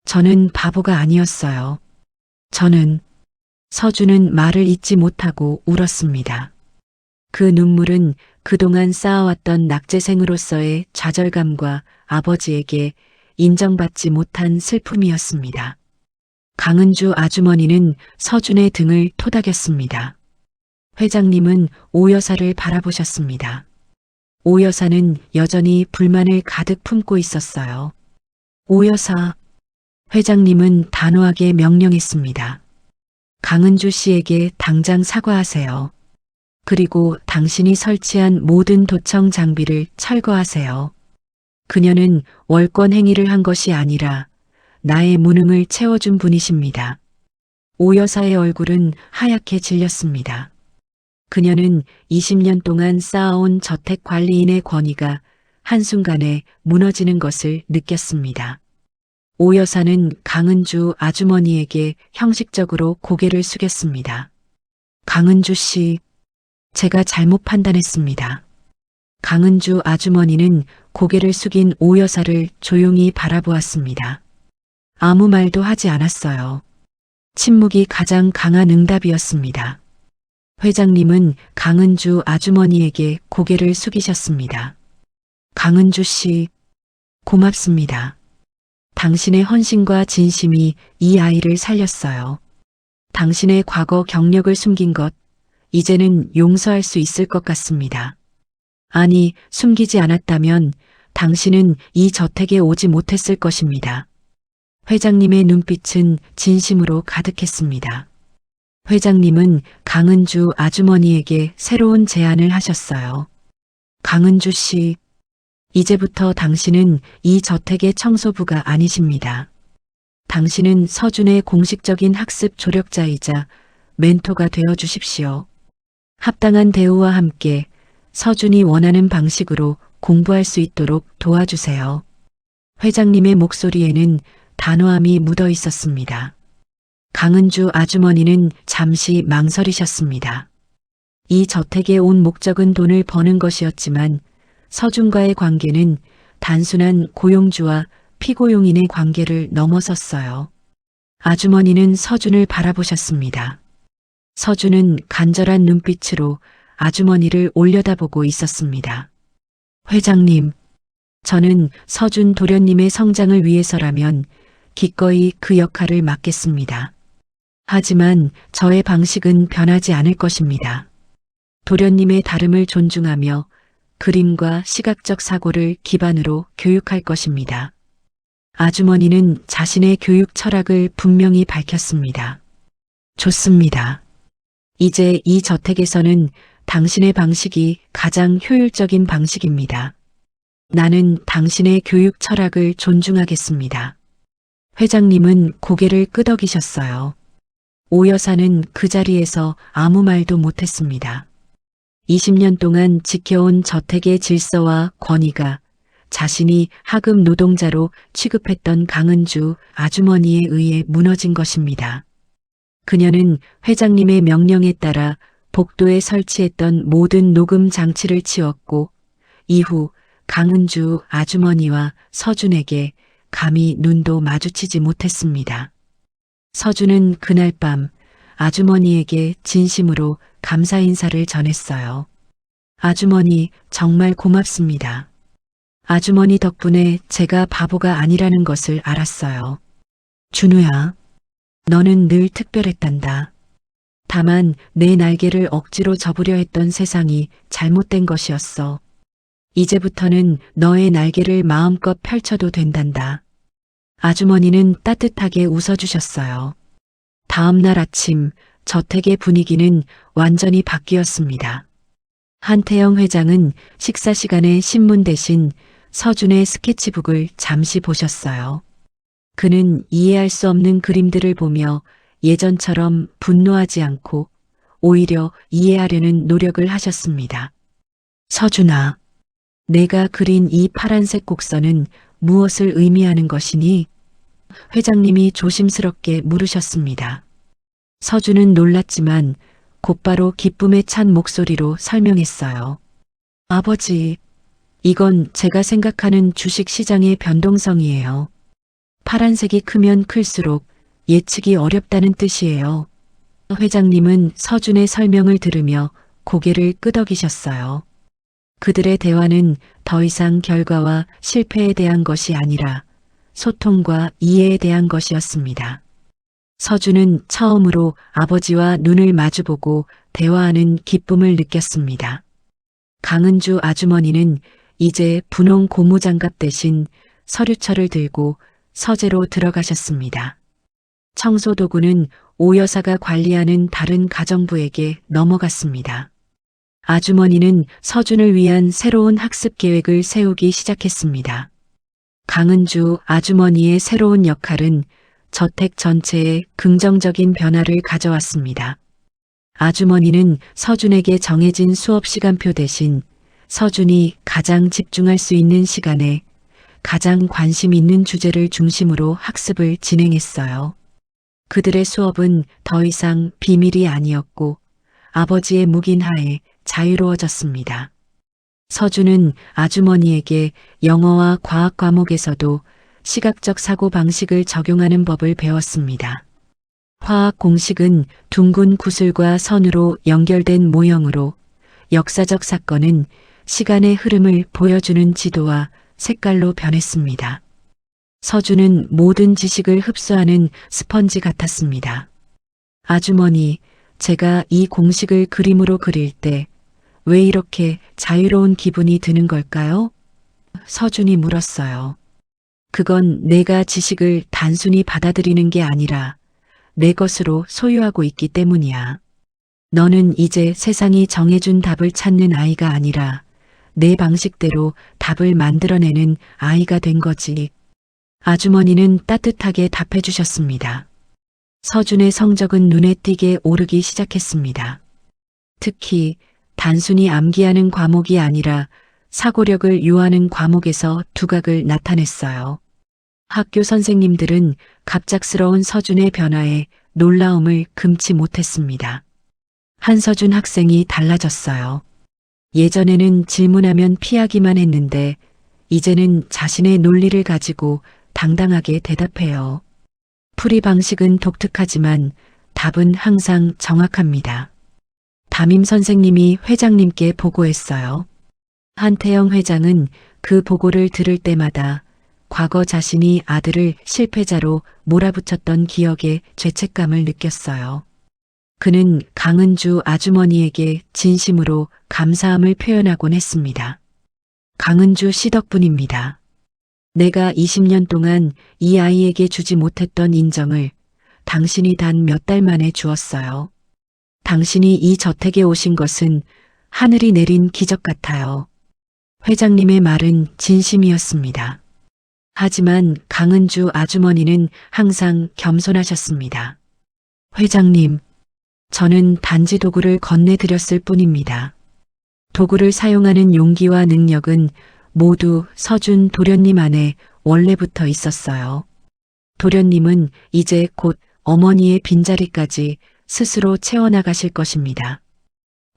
저는 바보가 아니었어요. 서준은 말을 잇지 못하고 울었습니다. 그 눈물은 그동안 쌓아왔던 낙제생으로서의 좌절감과 아버지에게 인정받지 못한 슬픔이었습니다. 강은주 아주머니는 서준의 등을 토닥였습니다. 회장님은 오 여사를 바라보셨습니다. 오 여사는 여전히 불만을 가득 품고 있었어요. 오 여사, 회장님은 단호하게 명령했습니다. 강은주 씨에게 당장 사과하세요. 그리고 당신이 설치한 모든 도청 장비를 철거하세요. 그녀는 월권 행위를 한 것이 아니라 나의 무능을 채워준 분이십니다. 오 여사의 얼굴은 하얗게 질렸습니다. 그녀는 20년 동안 쌓아온 저택관리인의 권위가 한순간에 무너지는 것을 느꼈습니다. 오 여사는 강은주 아주머니에게 형식적으로 고개를 숙였습니다. 강은주 씨, 제가 잘못 판단했습니다. 강은주 아주머니는 고개를 숙인 오 여사를 조용히 바라보았습니다. 아무 말도 하지 않았어요. 침묵이 가장 강한 응답이었습니다. 회장님은 강은주 아주머니에게 고개를 숙이셨습니다. 강은주 씨, 고맙습니다. 당신의 헌신과 진심이 이 아이를 살렸어요. 당신의 과거 경력을 숨긴 것, 이제는 용서할 수 있을 것 같습니다. 아니, 숨기지 않았다면 당신은 이 저택에 오지 못했을 것입니다. 회장님의 눈빛은 진심으로 가득했습니다. 회장님은 강은주 아주머니에게 새로운 제안을 하셨어요. 강은주 씨, 이제부터 당신은 이 저택의 청소부가 아니십니다. 당신은 서준의 공식적인 학습 조력자이자 멘토가 되어 주십시오. 합당한 대우와 함께 서준이 원하는 방식으로 공부할 수 있도록 도와주세요. 회장님의 목소리에는 단호함이 묻어 있었습니다. 강은주 아주머니는 잠시 망설이셨습니다. 이 저택에 온 목적은 돈을 버는 것이었지만 서준과의 관계는 단순한 고용주와 피고용인의 관계를 넘어섰어요. 아주머니는 서준을 바라보셨습니다. 서준은 간절한 눈빛으로 아주머니를 올려다보고 있었습니다. 회장님, 저는 서준 도련님의 성장을 위해서라면 기꺼이 그 역할을 맡겠습니다. 하지만 저의 방식은 변하지 않을 것입니다. 도련님의 다름을 존중하며 그림과 시각적 사고를 기반으로 교육할 것입니다. 아주머니는 자신의 교육 철학을 분명히 밝혔습니다. 좋습니다. 이제 이 저택에서는 당신의 방식이 가장 효율적인 방식입니다. 나는 당신의 교육 철학을 존중하겠습니다. 회장님은 고개를 끄덕이셨어요. 오 여사는 그 자리에서 아무 말도 못했습니다. 20년 동안 지켜온 저택의 질서와 권위가 자신이 하급 노동자로 취급했던 강은주 아주머니에 의해 무너진 것입니다. 그녀는 회장님의 명령에 따라 복도에 설치했던 모든 녹음 장치를 치웠고 이후 강은주 아주머니와 서준에게 감히 눈도 마주치지 못했습니다. 서준은 그날 밤 아주머니에게 진심으로 감사 인사를 전했어요. 아주머니 정말 고맙습니다. 아주머니 덕분에 제가 바보가 아니라는 것을 알았어요. 준우야, 너는 늘 특별했단다. 다만 내 날개를 억지로 접으려 했던 세상이 잘못된 것이었어. 이제부터는 너의 날개를 마음껏 펼쳐도 된단다. 아주머니는 따뜻하게 웃어주셨어요. 다음 날 아침 저택의 분위기는 완전히 바뀌었습니다. 한태영 회장은 식사 시간에 신문 대신 서준의 스케치북을 잠시 보셨어요. 그는 이해할 수 없는 그림들을 보며 예전처럼 분노하지 않고 오히려 이해하려는 노력을 하셨습니다. 서준아, 내가 그린 이 파란색 곡선은 무엇을 의미하는 것이니? 회장님이 조심스럽게 물으셨습니다. 서준은 놀랐지만 곧바로 기쁨에 찬 목소리로 설명했어요. 아버지, 이건 제가 생각하는 주식 시장의 변동성이에요. 파란색이 크면 클수록 예측이 어렵다는 뜻이에요. 회장님은 서준의 설명을 들으며 고개를 끄덕이셨어요. 그들의 대화는 더 이상 결과와 실패에 대한 것이 아니라 소통과 이해에 대한 것이었습니다. 서준은 처음으로 아버지와 눈을 마주보고 대화하는 기쁨을 느꼈습니다. 강은주 아주머니는 이제 분홍 고무장갑 대신 서류철을 들고 서재로 들어가셨습니다. 청소도구는 오 여사가 관리하는 다른 가정부에게 넘어갔습니다. 아주머니는 서준을 위한 새로운 학습 계획을 세우기 시작했습니다. 강은주 아주머니의 새로운 역할은 저택 전체에 긍정적인 변화를 가져왔습니다. 아주머니는 서준에게 정해진 수업 시간표 대신 서준이 가장 집중할 수 있는 시간에 가장 관심 있는 주제를 중심으로 학습을 진행했어요. 그들의 수업은 더 이상 비밀이 아니었고 아버지의 묵인하에 자유로워졌습니다. 서준은 아주머니에게 영어와 과학 과목에서도 시각적 사고 방식을 적용하는 법을 배웠습니다. 화학 공식은 둥근 구슬과 선으로 연결된 모형으로 역사적 사건은 시간의 흐름을 보여주는 지도와 색깔로 변했습니다. 서준은 모든 지식을 흡수하는 스펀지 같았습니다. 아주머니, 제가 이 공식을 그림으로 그릴 때 왜 이렇게 자유로운 기분이 드는 걸까요? 서준이 물었어요. 그건 내가 지식을 단순히 받아들이는 게 아니라 내 것으로 소유하고 있기 때문이야. 너는 이제 세상이 정해준 답을 찾는 아이가 아니라 내 방식대로 답을 만들어내는 아이가 된 거지. 아주머니는 따뜻하게 답해 주셨습니다. 서준의 성적은 눈에 띄게 오르기 시작했습니다. 특히 단순히 암기하는 과목이 아니라 사고력을 요하는 과목에서 두각을 나타냈어요. 학교 선생님들은 갑작스러운 서준의 변화에 놀라움을 금치 못했습니다. 한서준 학생이 달라졌어요. 예전에는 질문하면 피하기만 했는데 이제는 자신의 논리를 가지고 당당하게 대답해요. 풀이 방식은 독특하지만 답은 항상 정확합니다. 담임 선생님이 회장님께 보고했어요. 한태영 회장은 그 보고를 들을 때마다 과거 자신이 아들을 실패자로 몰아붙였던 기억에 죄책감을 느꼈어요. 그는 강은주 아주머니에게 진심으로 감사함을 표현하곤 했습니다. 강은주 씨 덕분입니다. 내가 20년 동안 이 아이에게 주지 못했던 인정을 당신이 단 몇 달 만에 주었어요. 당신이 이 저택에 오신 것은 하늘이 내린 기적 같아요. 회장님의 말은 진심이었습니다. 하지만 강은주 아주머니는 항상 겸손하셨습니다. 회장님, 저는 단지 도구를 건네드렸을 뿐입니다. 도구를 사용하는 용기와 능력은 모두 서준 도련님 안에 원래부터 있었어요. 도련님은 이제 곧 어머니의 빈자리까지 스스로 채워나가실 것입니다.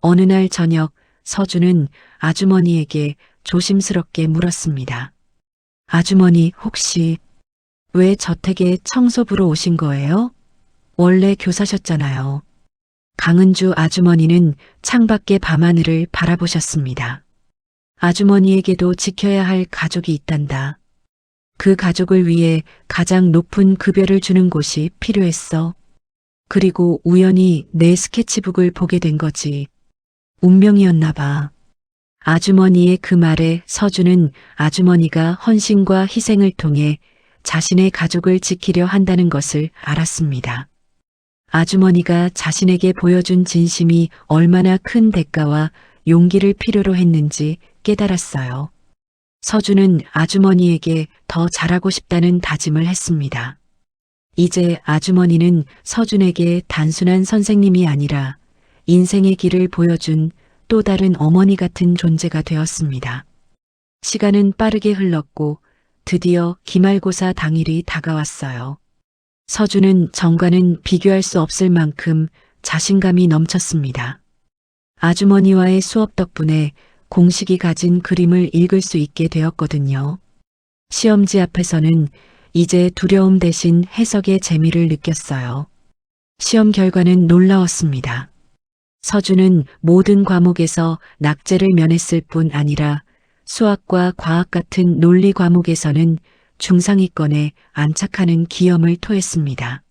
어느 날 저녁 서준은 아주머니에게 조심스럽게 물었습니다. 아주머니 혹시 왜 저택에 청소부로 오신 거예요? 원래 교사셨잖아요. 강은주 아주머니는 창밖의 밤하늘을 바라보셨습니다. 아주머니에게도 지켜야 할 가족이 있단다. 그 가족을 위해 가장 높은 급여를 주는 곳이 필요했어. 그리고 우연히 내 스케치북을 보게 된 거지. 운명이었나 봐. 아주머니의 그 말에 서준은 아주머니가 헌신과 희생을 통해 자신의 가족을 지키려 한다는 것을 알았습니다. 아주머니가 자신에게 보여준 진심이 얼마나 큰 대가와 용기를 필요로 했는지 깨달았어요. 서준은 아주머니에게 더 잘하고 싶다는 다짐을 했습니다. 이제 아주머니는 서준에게 단순한 선생님이 아니라 인생의 길을 보여준 또 다른 어머니 같은 존재가 되었습니다. 시간은 빠르게 흘렀고 드디어 기말고사 당일이 다가왔어요. 서준은 전과는 비교할 수 없을 만큼 자신감이 넘쳤습니다. 아주머니와의 수업 덕분에 공식이 가진 그림을 읽을 수 있게 되었거든요. 시험지 앞에서는 이제 두려움 대신 해석의 재미를 느꼈어요. 시험 결과는 놀라웠습니다. 서준은 모든 과목에서 낙제를 면했을 뿐 아니라 수학과 과학 같은 논리 과목에서는 중상위권에 안착하는 기염을 토했습니다.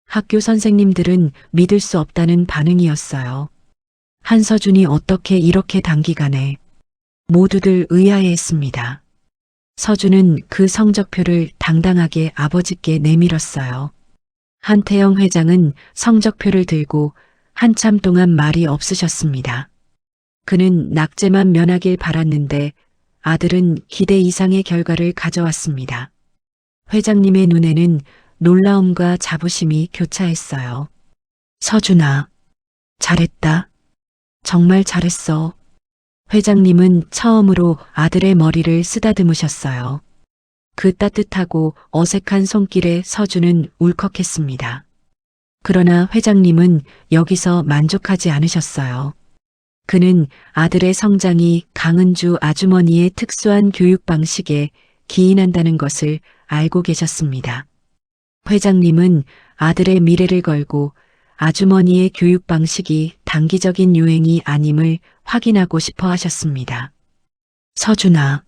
학교 선생님들은 믿을 수 없다는 반응이었어요. 한서준이 어떻게 이렇게 단기간에 모두들 의아해했습니다. 서준은 그 성적표를 당당하게 아버지께 내밀었어요. 한태영 회장은 성적표를 들고 한참 동안 말이 없으셨습니다. 그는 낙제만 면하길 바랐는데 아들은 기대 이상의 결과를 가져왔습니다. 회장님의 눈에는 놀라움과 자부심이 교차했어요. 서준아, 잘했다. 정말 잘했어. 회장님은 처음으로 아들의 머리를 쓰다듬으셨어요. 그 따뜻하고 어색한 손길에 서준은 울컥했습니다. 그러나 회장님은 여기서 만족하지 않으셨어요. 그는 아들의 성장이 강은주 아주머니의 특수한 교육 방식에 기인한다는 것을 알고 계셨습니다. 회장님은 아들의 미래를 걸고 아주머니의 교육 방식이 단기적인 유행이 아님을 확인하고 싶어 하셨습니다. 서준아,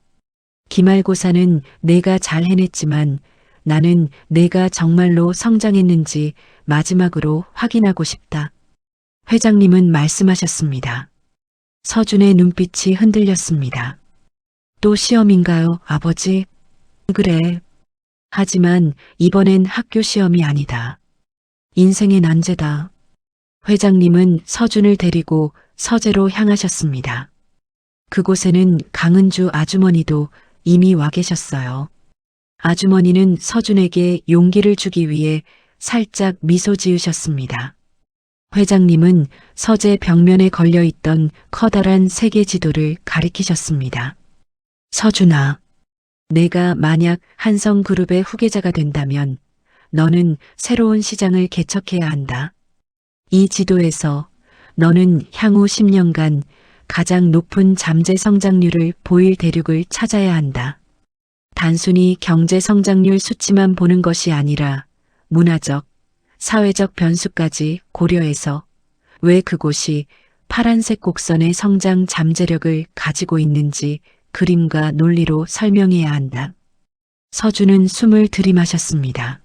기말고사는 내가 잘 해냈지만 나는 내가 정말로 성장했는지 마지막으로 확인하고 싶다. 회장님은 말씀하셨습니다. 서준의 눈빛이 흔들렸습니다. 또 시험인가요, 아버지? 그래. 하지만 이번엔 학교 시험이 아니다. 인생의 난제다. 회장님은 서준을 데리고 서재로 향하셨습니다. 그곳에는 강은주 아주머니도 이미 와 계셨어요. 아주머니는 서준에게 용기를 주기 위해 살짝 미소 지으셨습니다. 회장님은 서재 벽면에 걸려있던 커다란 세계 지도를 가리키셨습니다. 서준아, 내가 만약 한성그룹의 후계자가 된다면 너는 새로운 시장을 개척해야 한다. 이 지도에서 너는 향후 10년간 가장 높은 잠재 성장률을 보일 대륙을 찾아야 한다. 단순히 경제 성장률 수치만 보는 것이 아니라 문화적, 사회적 변수까지 고려해서 왜 그곳이 파란색 곡선의 성장 잠재력을 가지고 있는지 그림과 논리로 설명해야 한다. 서준은 숨을 들이마셨습니다.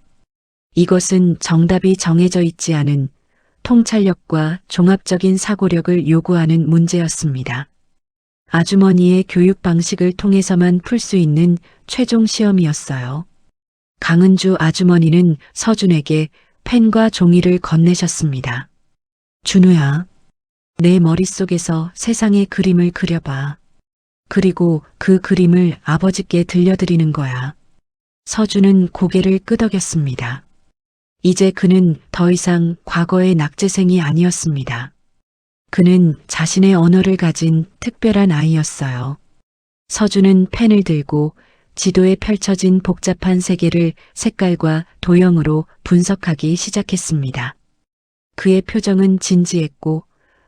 이것은 정답이 정해져 있지 않은 통찰력과 종합적인 사고력을 요구하는 문제였습니다. 아주머니의 교육 방식을 통해서만 풀 수 있는 최종 시험이었어요. 강은주 아주머니는 서준에게 펜과 종이를 건네셨습니다. 준우야, 내 머릿속에서 세상의 그림을 그려봐. 그리고 그 그림을 아버지께 들려드리는 거야. 서준은 고개를 끄덕였습니다. 이제 그는 더 이상 과거의 낙제생이 아니었습니다. 그는 자신의 언어를 가진 특별한 아이였어요. 서준은 펜을 들고 지도에 펼쳐진 복잡한 세계를 색깔과 도형으로 분석하기 시작했습니다. 그의 표정은 진지했고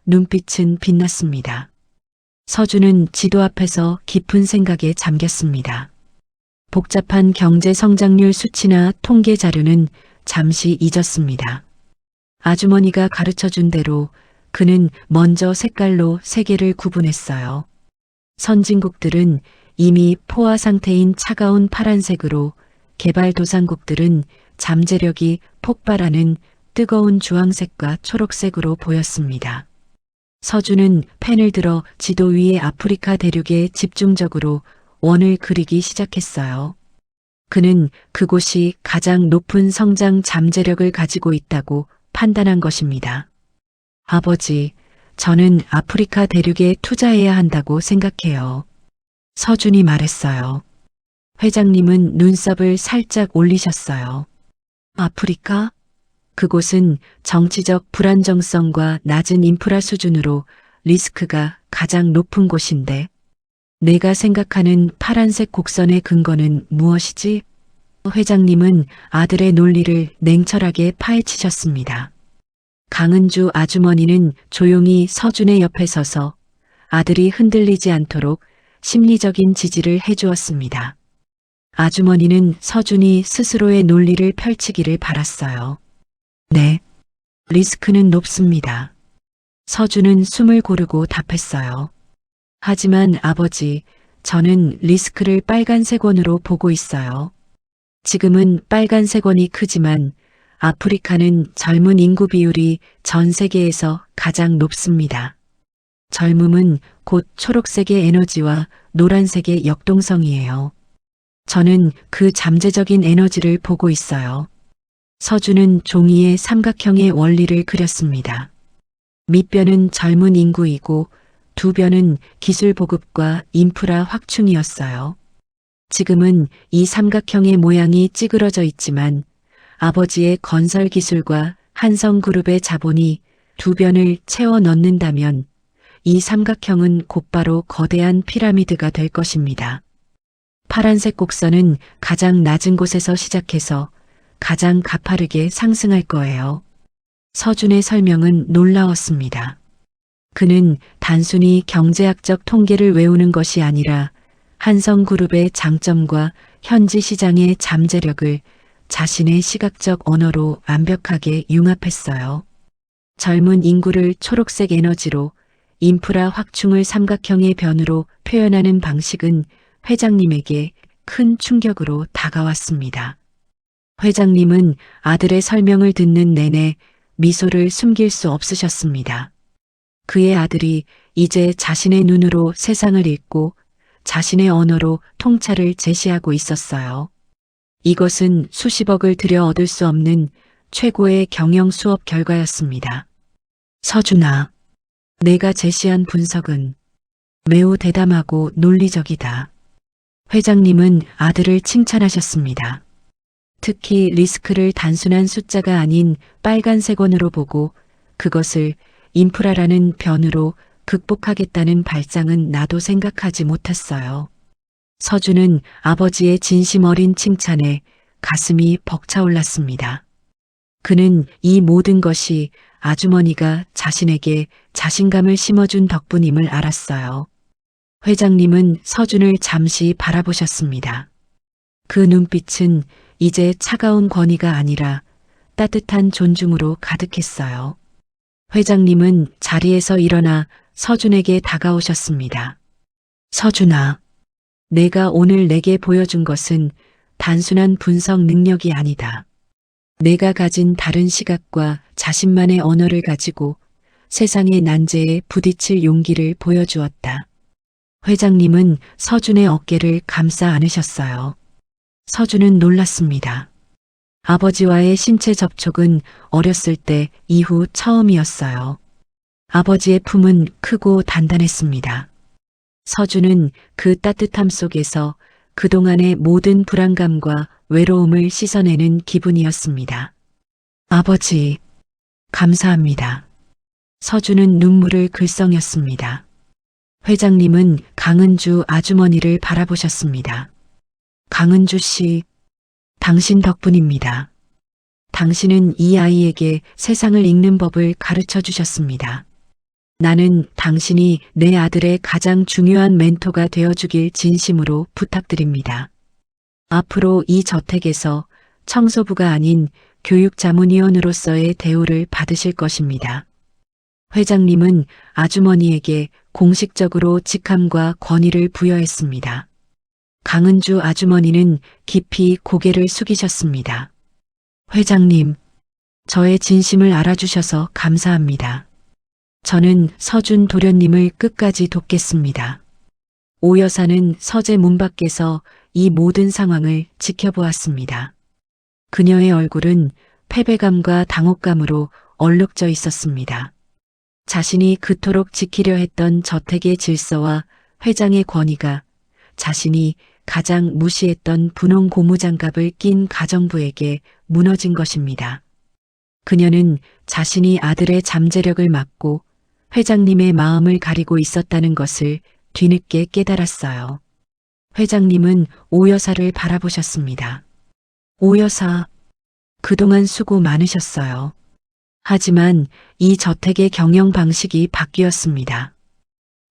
눈빛은 빛났습니다. 서준은 지도 앞에서 깊은 생각에 잠겼습니다. 복잡한 경제 성장률 수치나 통계 자료는 잠시 잊었습니다. 아주머니가 가르쳐준 대로 그는 먼저 색깔로 세계를 구분했어요. 선진국들은 이미 포화 상태인 차가운 파란색으로, 개발도상국들은 잠재력이 폭발하는 뜨거운 주황색과 초록색으로 보였습니다. 서준은 펜을 들어 지도 위의 아프리카 대륙에 집중적으로 원을 그리기 시작했어요. 그는 그곳이 가장 높은 성장 잠재력을 가지고 있다고 판단한 것입니다. 아버지, 저는 아프리카 대륙에 투자해야 한다고 생각해요. 서준이 말했어요. 회장님은 눈썹을 살짝 올리셨어요. 아프리카? 그곳은 정치적 불안정성과 낮은 인프라 수준으로 리스크가 가장 높은 곳인데, 내가 생각하는 파란색 곡선의 근거는 무엇이지? 회장님은 아들의 논리를 냉철하게 파헤치셨습니다. 강은주 아주머니는 조용히 서준의 옆에 서서 아들이 흔들리지 않도록 심리적인 지지를 해주었습니다. 아주머니는 서준이 스스로의 논리를 펼치기를 바랐어요. 네, 리스크는 높습니다. 서준은 숨을 고르고 답했어요. 하지만 아버지, 저는 리스크를 빨간색 원으로 보고 있어요. 지금은 빨간색 원이 크지만 아프리카는 젊은 인구 비율이 전 세계에서 가장 높습니다. 젊음은 곧 초록색의 에너지와 노란색의 역동성이에요. 저는 그 잠재적인 에너지를 보고 있어요. 서준은 종이에 삼각형의 원리를 그렸습니다. 밑변은 젊은 인구이고 두 변은 기술 보급과 인프라 확충이었어요. 지금은 이 삼각형의 모양이 찌그러져 있지만 아버지의 건설 기술과 한성그룹의 자본이 두 변을 채워 넣는다면 이 삼각형은 곧바로 거대한 피라미드가 될 것입니다. 파란색 곡선은 가장 낮은 곳에서 시작해서 가장 가파르게 상승할 거예요. 서준의 설명은 놀라웠습니다. 그는 단순히 경제학적 통계를 외우는 것이 아니라 한성그룹의 장점과 현지 시장의 잠재력을 자신의 시각적 언어로 완벽하게 융합했어요. 젊은 인구를 초록색 에너지로, 인프라 확충을 삼각형의 변으로 표현하는 방식은 회장님에게 큰 충격으로 다가왔습니다. 회장님은 아들의 설명을 듣는 내내 미소를 숨길 수 없으셨습니다. 그의 아들이 이제 자신의 눈으로 세상을 읽고 자신의 언어로 통찰을 제시하고 있었어요. 이것은 수십억을 들여 얻을 수 없는 최고의 경영 수업 결과였습니다. 서준아, 내가 제시한 분석은 매우 대담하고 논리적이다. 회장님은 아들을 칭찬하셨습니다. 특히 리스크를 단순한 숫자가 아닌 빨간색 원으로 보고 그것을 인프라라는 변으로 극복하겠다는 발상은 나도 생각하지 못했어요. 서준은 아버지의 진심 어린 칭찬에 가슴이 벅차올랐습니다. 그는 이 모든 것이 아주머니가 자신에게 자신감을 심어준 덕분임을 알았어요. 회장님은 서준을 잠시 바라보셨습니다. 그 눈빛은 이제 차가운 권위가 아니라 따뜻한 존중으로 가득했어요. 회장님은 자리에서 일어나 서준에게 다가오셨습니다. 서준아, 내가 오늘 내게 보여준 것은 단순한 분석 능력이 아니다. 내가 가진 다른 시각과 자신만의 언어를 가지고 세상의 난제에 부딪힐 용기를 보여주었다. 회장님은 서준의 어깨를 감싸 안으셨어요. 서준은 놀랐습니다. 아버지와의 신체 접촉은 어렸을 때 이후 처음이었어요. 아버지의 품은 크고 단단했습니다. 서준은 그 따뜻함 속에서 그동안의 모든 불안감과 외로움을 씻어내는 기분이었습니다. 아버지, 감사합니다. 서준은 눈물을 글썽였습니다. 회장님은 강은주 아주머니를 바라보셨습니다. 강은주 씨, 당신 덕분입니다. 당신은 이 아이에게 세상을 읽는 법을 가르쳐 주셨습니다. 나는 당신이 내 아들의 가장 중요한 멘토가 되어주길 진심으로 부탁드립니다. 앞으로 이 저택에서 청소부가 아닌 교육자문위원으로서의 대우를 받으실 것입니다. 회장님은 아주머니에게 공식적으로 직함과 권위를 부여했습니다. 강은주 아주머니는 깊이 고개를 숙이셨습니다. 회장님, 저의 진심을 알아주셔서 감사합니다. 저는 서준 도련님을 끝까지 돕겠습니다. 오 여사는 서재 문 밖에서 이 모든 상황을 지켜보았습니다. 그녀의 얼굴은 패배감과 당혹감으로 얼룩져 있었습니다. 자신이 그토록 지키려 했던 저택의 질서와 회장의 권위가 자신이 가장 무시했던 분홍 고무장갑을 낀 가정부에게 무너진 것입니다. 그녀는 자신이 아들의 잠재력을 막고 회장님의 마음을 가리고 있었다는 것을 뒤늦게 깨달았어요. 회장님은 오 여사를 바라보셨습니다. 오 여사, 그동안 수고 많으셨어요. 하지만 이 저택의 경영 방식이 바뀌었습니다.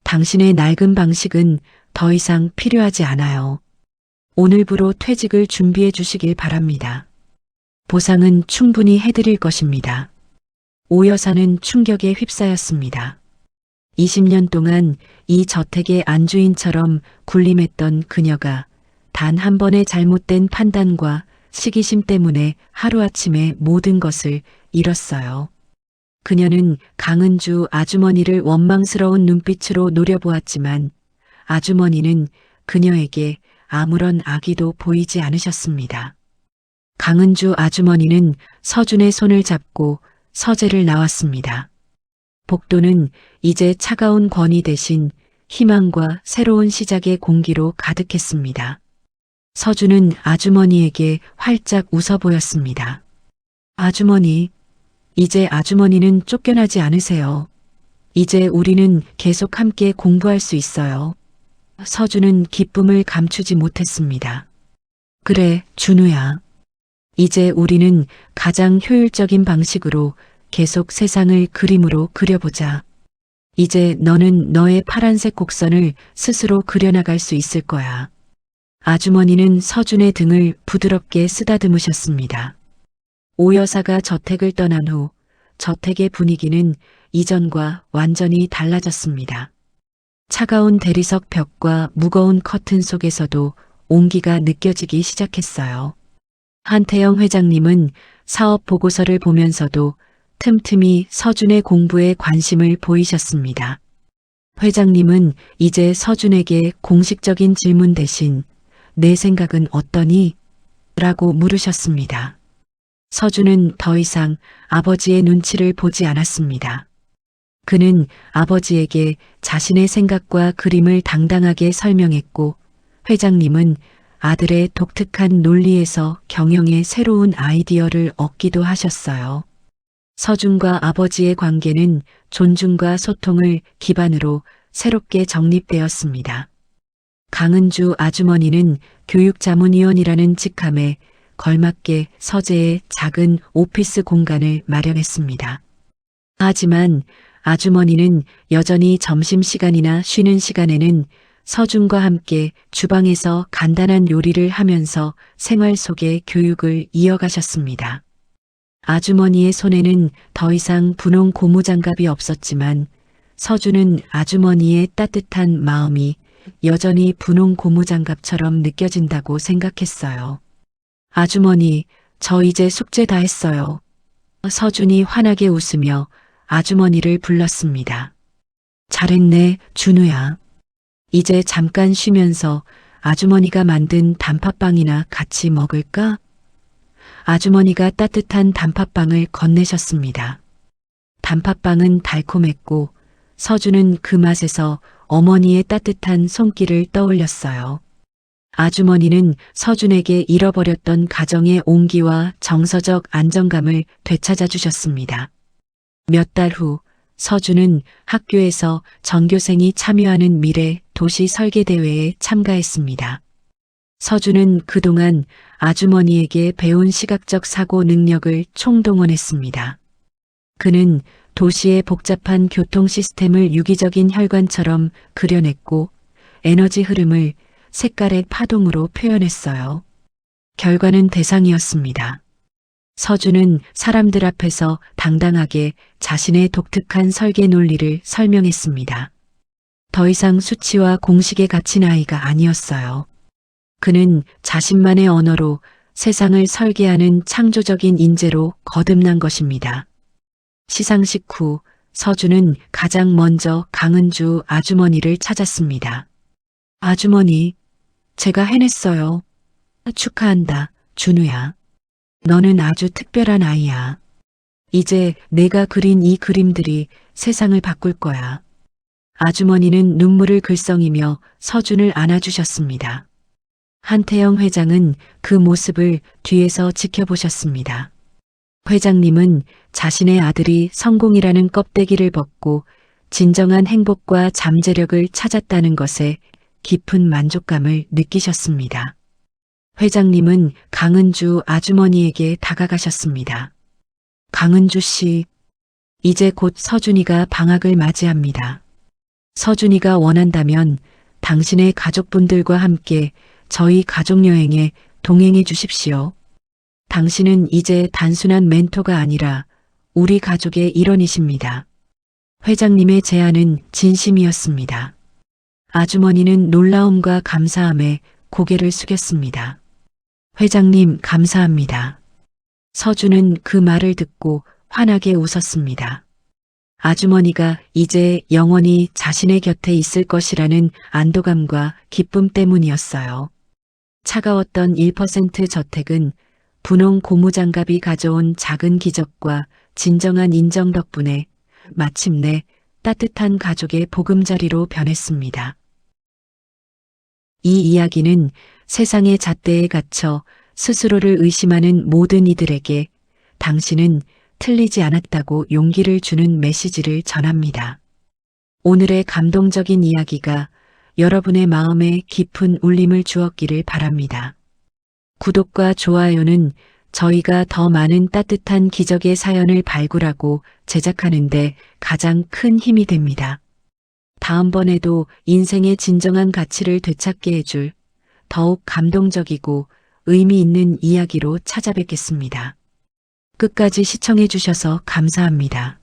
당신의 낡은 방식은 더 이상 필요하지 않아요. 오늘부로 퇴직을 준비해 주시길 바랍니다. 보상은 충분히 해드릴 것입니다. 오 여사는 충격에 휩싸였습니다. 20년 동안 이 저택의 안주인처럼 군림했던 그녀가 단 한 번의 잘못된 판단과 시기심 때문에 하루아침에 모든 것을 잃었어요. 그녀는 강은주 아주머니를 원망스러운 눈빛으로 노려보았지만 아주머니는 그녀에게 아무런 악의도 보이지 않으셨습니다. 강은주 아주머니는 서준의 손을 잡고 서재를 나왔습니다. 복도는 이제 차가운 권위 대신 희망과 새로운 시작의 공기로 가득했습니다. 서준은 아주머니에게 활짝 웃어 보였습니다. 아주머니, 이제 아주머니는 쫓겨나지 않으세요. 이제 우리는 계속 함께 공부할 수 있어요. 서준은 기쁨을 감추지 못했습니다. 그래, 준우야. 이제 우리는 가장 효율적인 방식으로 계속 세상을 그림으로 그려보자. 이제 너는 너의 파란색 곡선을 스스로 그려나갈 수 있을 거야. 아주머니는 서준의 등을 부드럽게 쓰다듬으셨습니다. 오 여사가 저택을 떠난 후 저택의 분위기는 이전과 완전히 달라졌습니다. 차가운 대리석 벽과 무거운 커튼 속에서도 온기가 느껴지기 시작했어요. 한태영 회장님은 사업 보고서를 보면서도 틈틈이 서준의 공부에 관심을 보이셨습니다. 회장님은 이제 서준에게 공식적인 질문 대신 내 생각은 어떠니? 라고 물으셨습니다. 서준은 더 이상 아버지의 눈치를 보지 않았습니다. 그는 아버지에게 자신의 생각과 그림을 당당하게 설명했고 회장님은 아들의 독특한 논리에서 경영의 새로운 아이디어를 얻기도 하셨어요. 서준과 아버지의 관계는 존중과 소통을 기반으로 새롭게 정립되었습니다. 강은주 아주머니는 교육자문위원이라는 직함에 걸맞게 서재에 작은 오피스 공간을 마련했습니다. 하지만 아주머니는 여전히 점심시간이나 쉬는 시간에는 서준과 함께 주방에서 간단한 요리를 하면서 생활 속의 교육을 이어가셨습니다. 아주머니의 손에는 더 이상 분홍 고무장갑이 없었지만 서준은 아주머니의 따뜻한 마음이 여전히 분홍 고무장갑처럼 느껴진다고 생각했어요. 아주머니, 저 이제 숙제 다 했어요. 서준이 환하게 웃으며 아주머니를 불렀습니다. 잘했네, 준우야. 이제 잠깐 쉬면서 아주머니가 만든 단팥빵이나 같이 먹을까? 아주머니가 따뜻한 단팥빵을 건네셨습니다. 단팥빵은 달콤했고 서준은 그 맛에서 어머니의 따뜻한 손길을 떠올렸어요. 아주머니는 서준에게 잃어버렸던 가정의 온기와 정서적 안정감을 되찾아 주셨습니다. 몇 달 후 서준은 학교에서 전교생이 참여하는 미래 도시 설계 대회에 참가했습니다. 서준은 그동안 아주머니에게 배운 시각적 사고 능력을 총동원했습니다. 그는 도시의 복잡한 교통 시스템을 유기적인 혈관처럼 그려냈고 에너지 흐름을 색깔의 파동으로 표현했어요. 결과는 대상이었습니다. 서준은 사람들 앞에서 당당하게 자신의 독특한 설계 논리를 설명했습니다. 더 이상 수치와 공식에 갇힌 아이가 아니었어요. 그는 자신만의 언어로 세상을 설계하는 창조적인 인재로 거듭난 것입니다. 시상식 후 서준은 가장 먼저 강은주 아주머니를 찾았습니다. 아주머니, 제가 해냈어요. 축하한다, 준우야. 너는 아주 특별한 아이야. 이제 내가 그린 이 그림들이 세상을 바꿀 거야. 아주머니는 눈물을 글썽이며 서준을 안아주셨습니다. 한태영 회장은 그 모습을 뒤에서 지켜보셨습니다. 회장님은 자신의 아들이 성공이라는 껍데기를 벗고 진정한 행복과 잠재력을 찾았다는 것에 깊은 만족감을 느끼셨습니다. 회장님은 강은주 아주머니에게 다가가셨습니다. 강은주 씨, 이제 곧 서준이가 방학을 맞이합니다. 서준이가 원한다면 당신의 가족분들과 함께 저희 가족여행에 동행해 주십시오. 당신은 이제 단순한 멘토가 아니라 우리 가족의 일원이십니다. 회장님의 제안은 진심이었습니다. 아주머니는 놀라움과 감사함에 고개를 숙였습니다. 회장님, 감사합니다. 서준은 그 말을 듣고 환하게 웃었습니다. 아주머니가 이제 영원히 자신의 곁에 있을 것이라는 안도감과 기쁨 때문이었어요. 차가웠던 1% 저택은 분홍 고무장갑이 가져온 작은 기적과 진정한 인정 덕분에 마침내 따뜻한 가족의 보금자리로 변했습니다. 이 이야기는 세상의 잣대에 갇혀 스스로를 의심하는 모든 이들에게 당신은 틀리지 않았다고 용기를 주는 메시지를 전합니다. 오늘의 감동적인 이야기가 여러분의 마음에 깊은 울림을 주었기를 바랍니다. 구독과 좋아요는 저희가 더 많은 따뜻한 기적의 사연을 발굴하고 제작하는데 가장 큰 힘이 됩니다. 다음번에도 인생의 진정한 가치를 되찾게 해줄 더욱 감동적이고 의미 있는 이야기로 찾아뵙겠습니다. 끝까지 시청해 주셔서 감사합니다.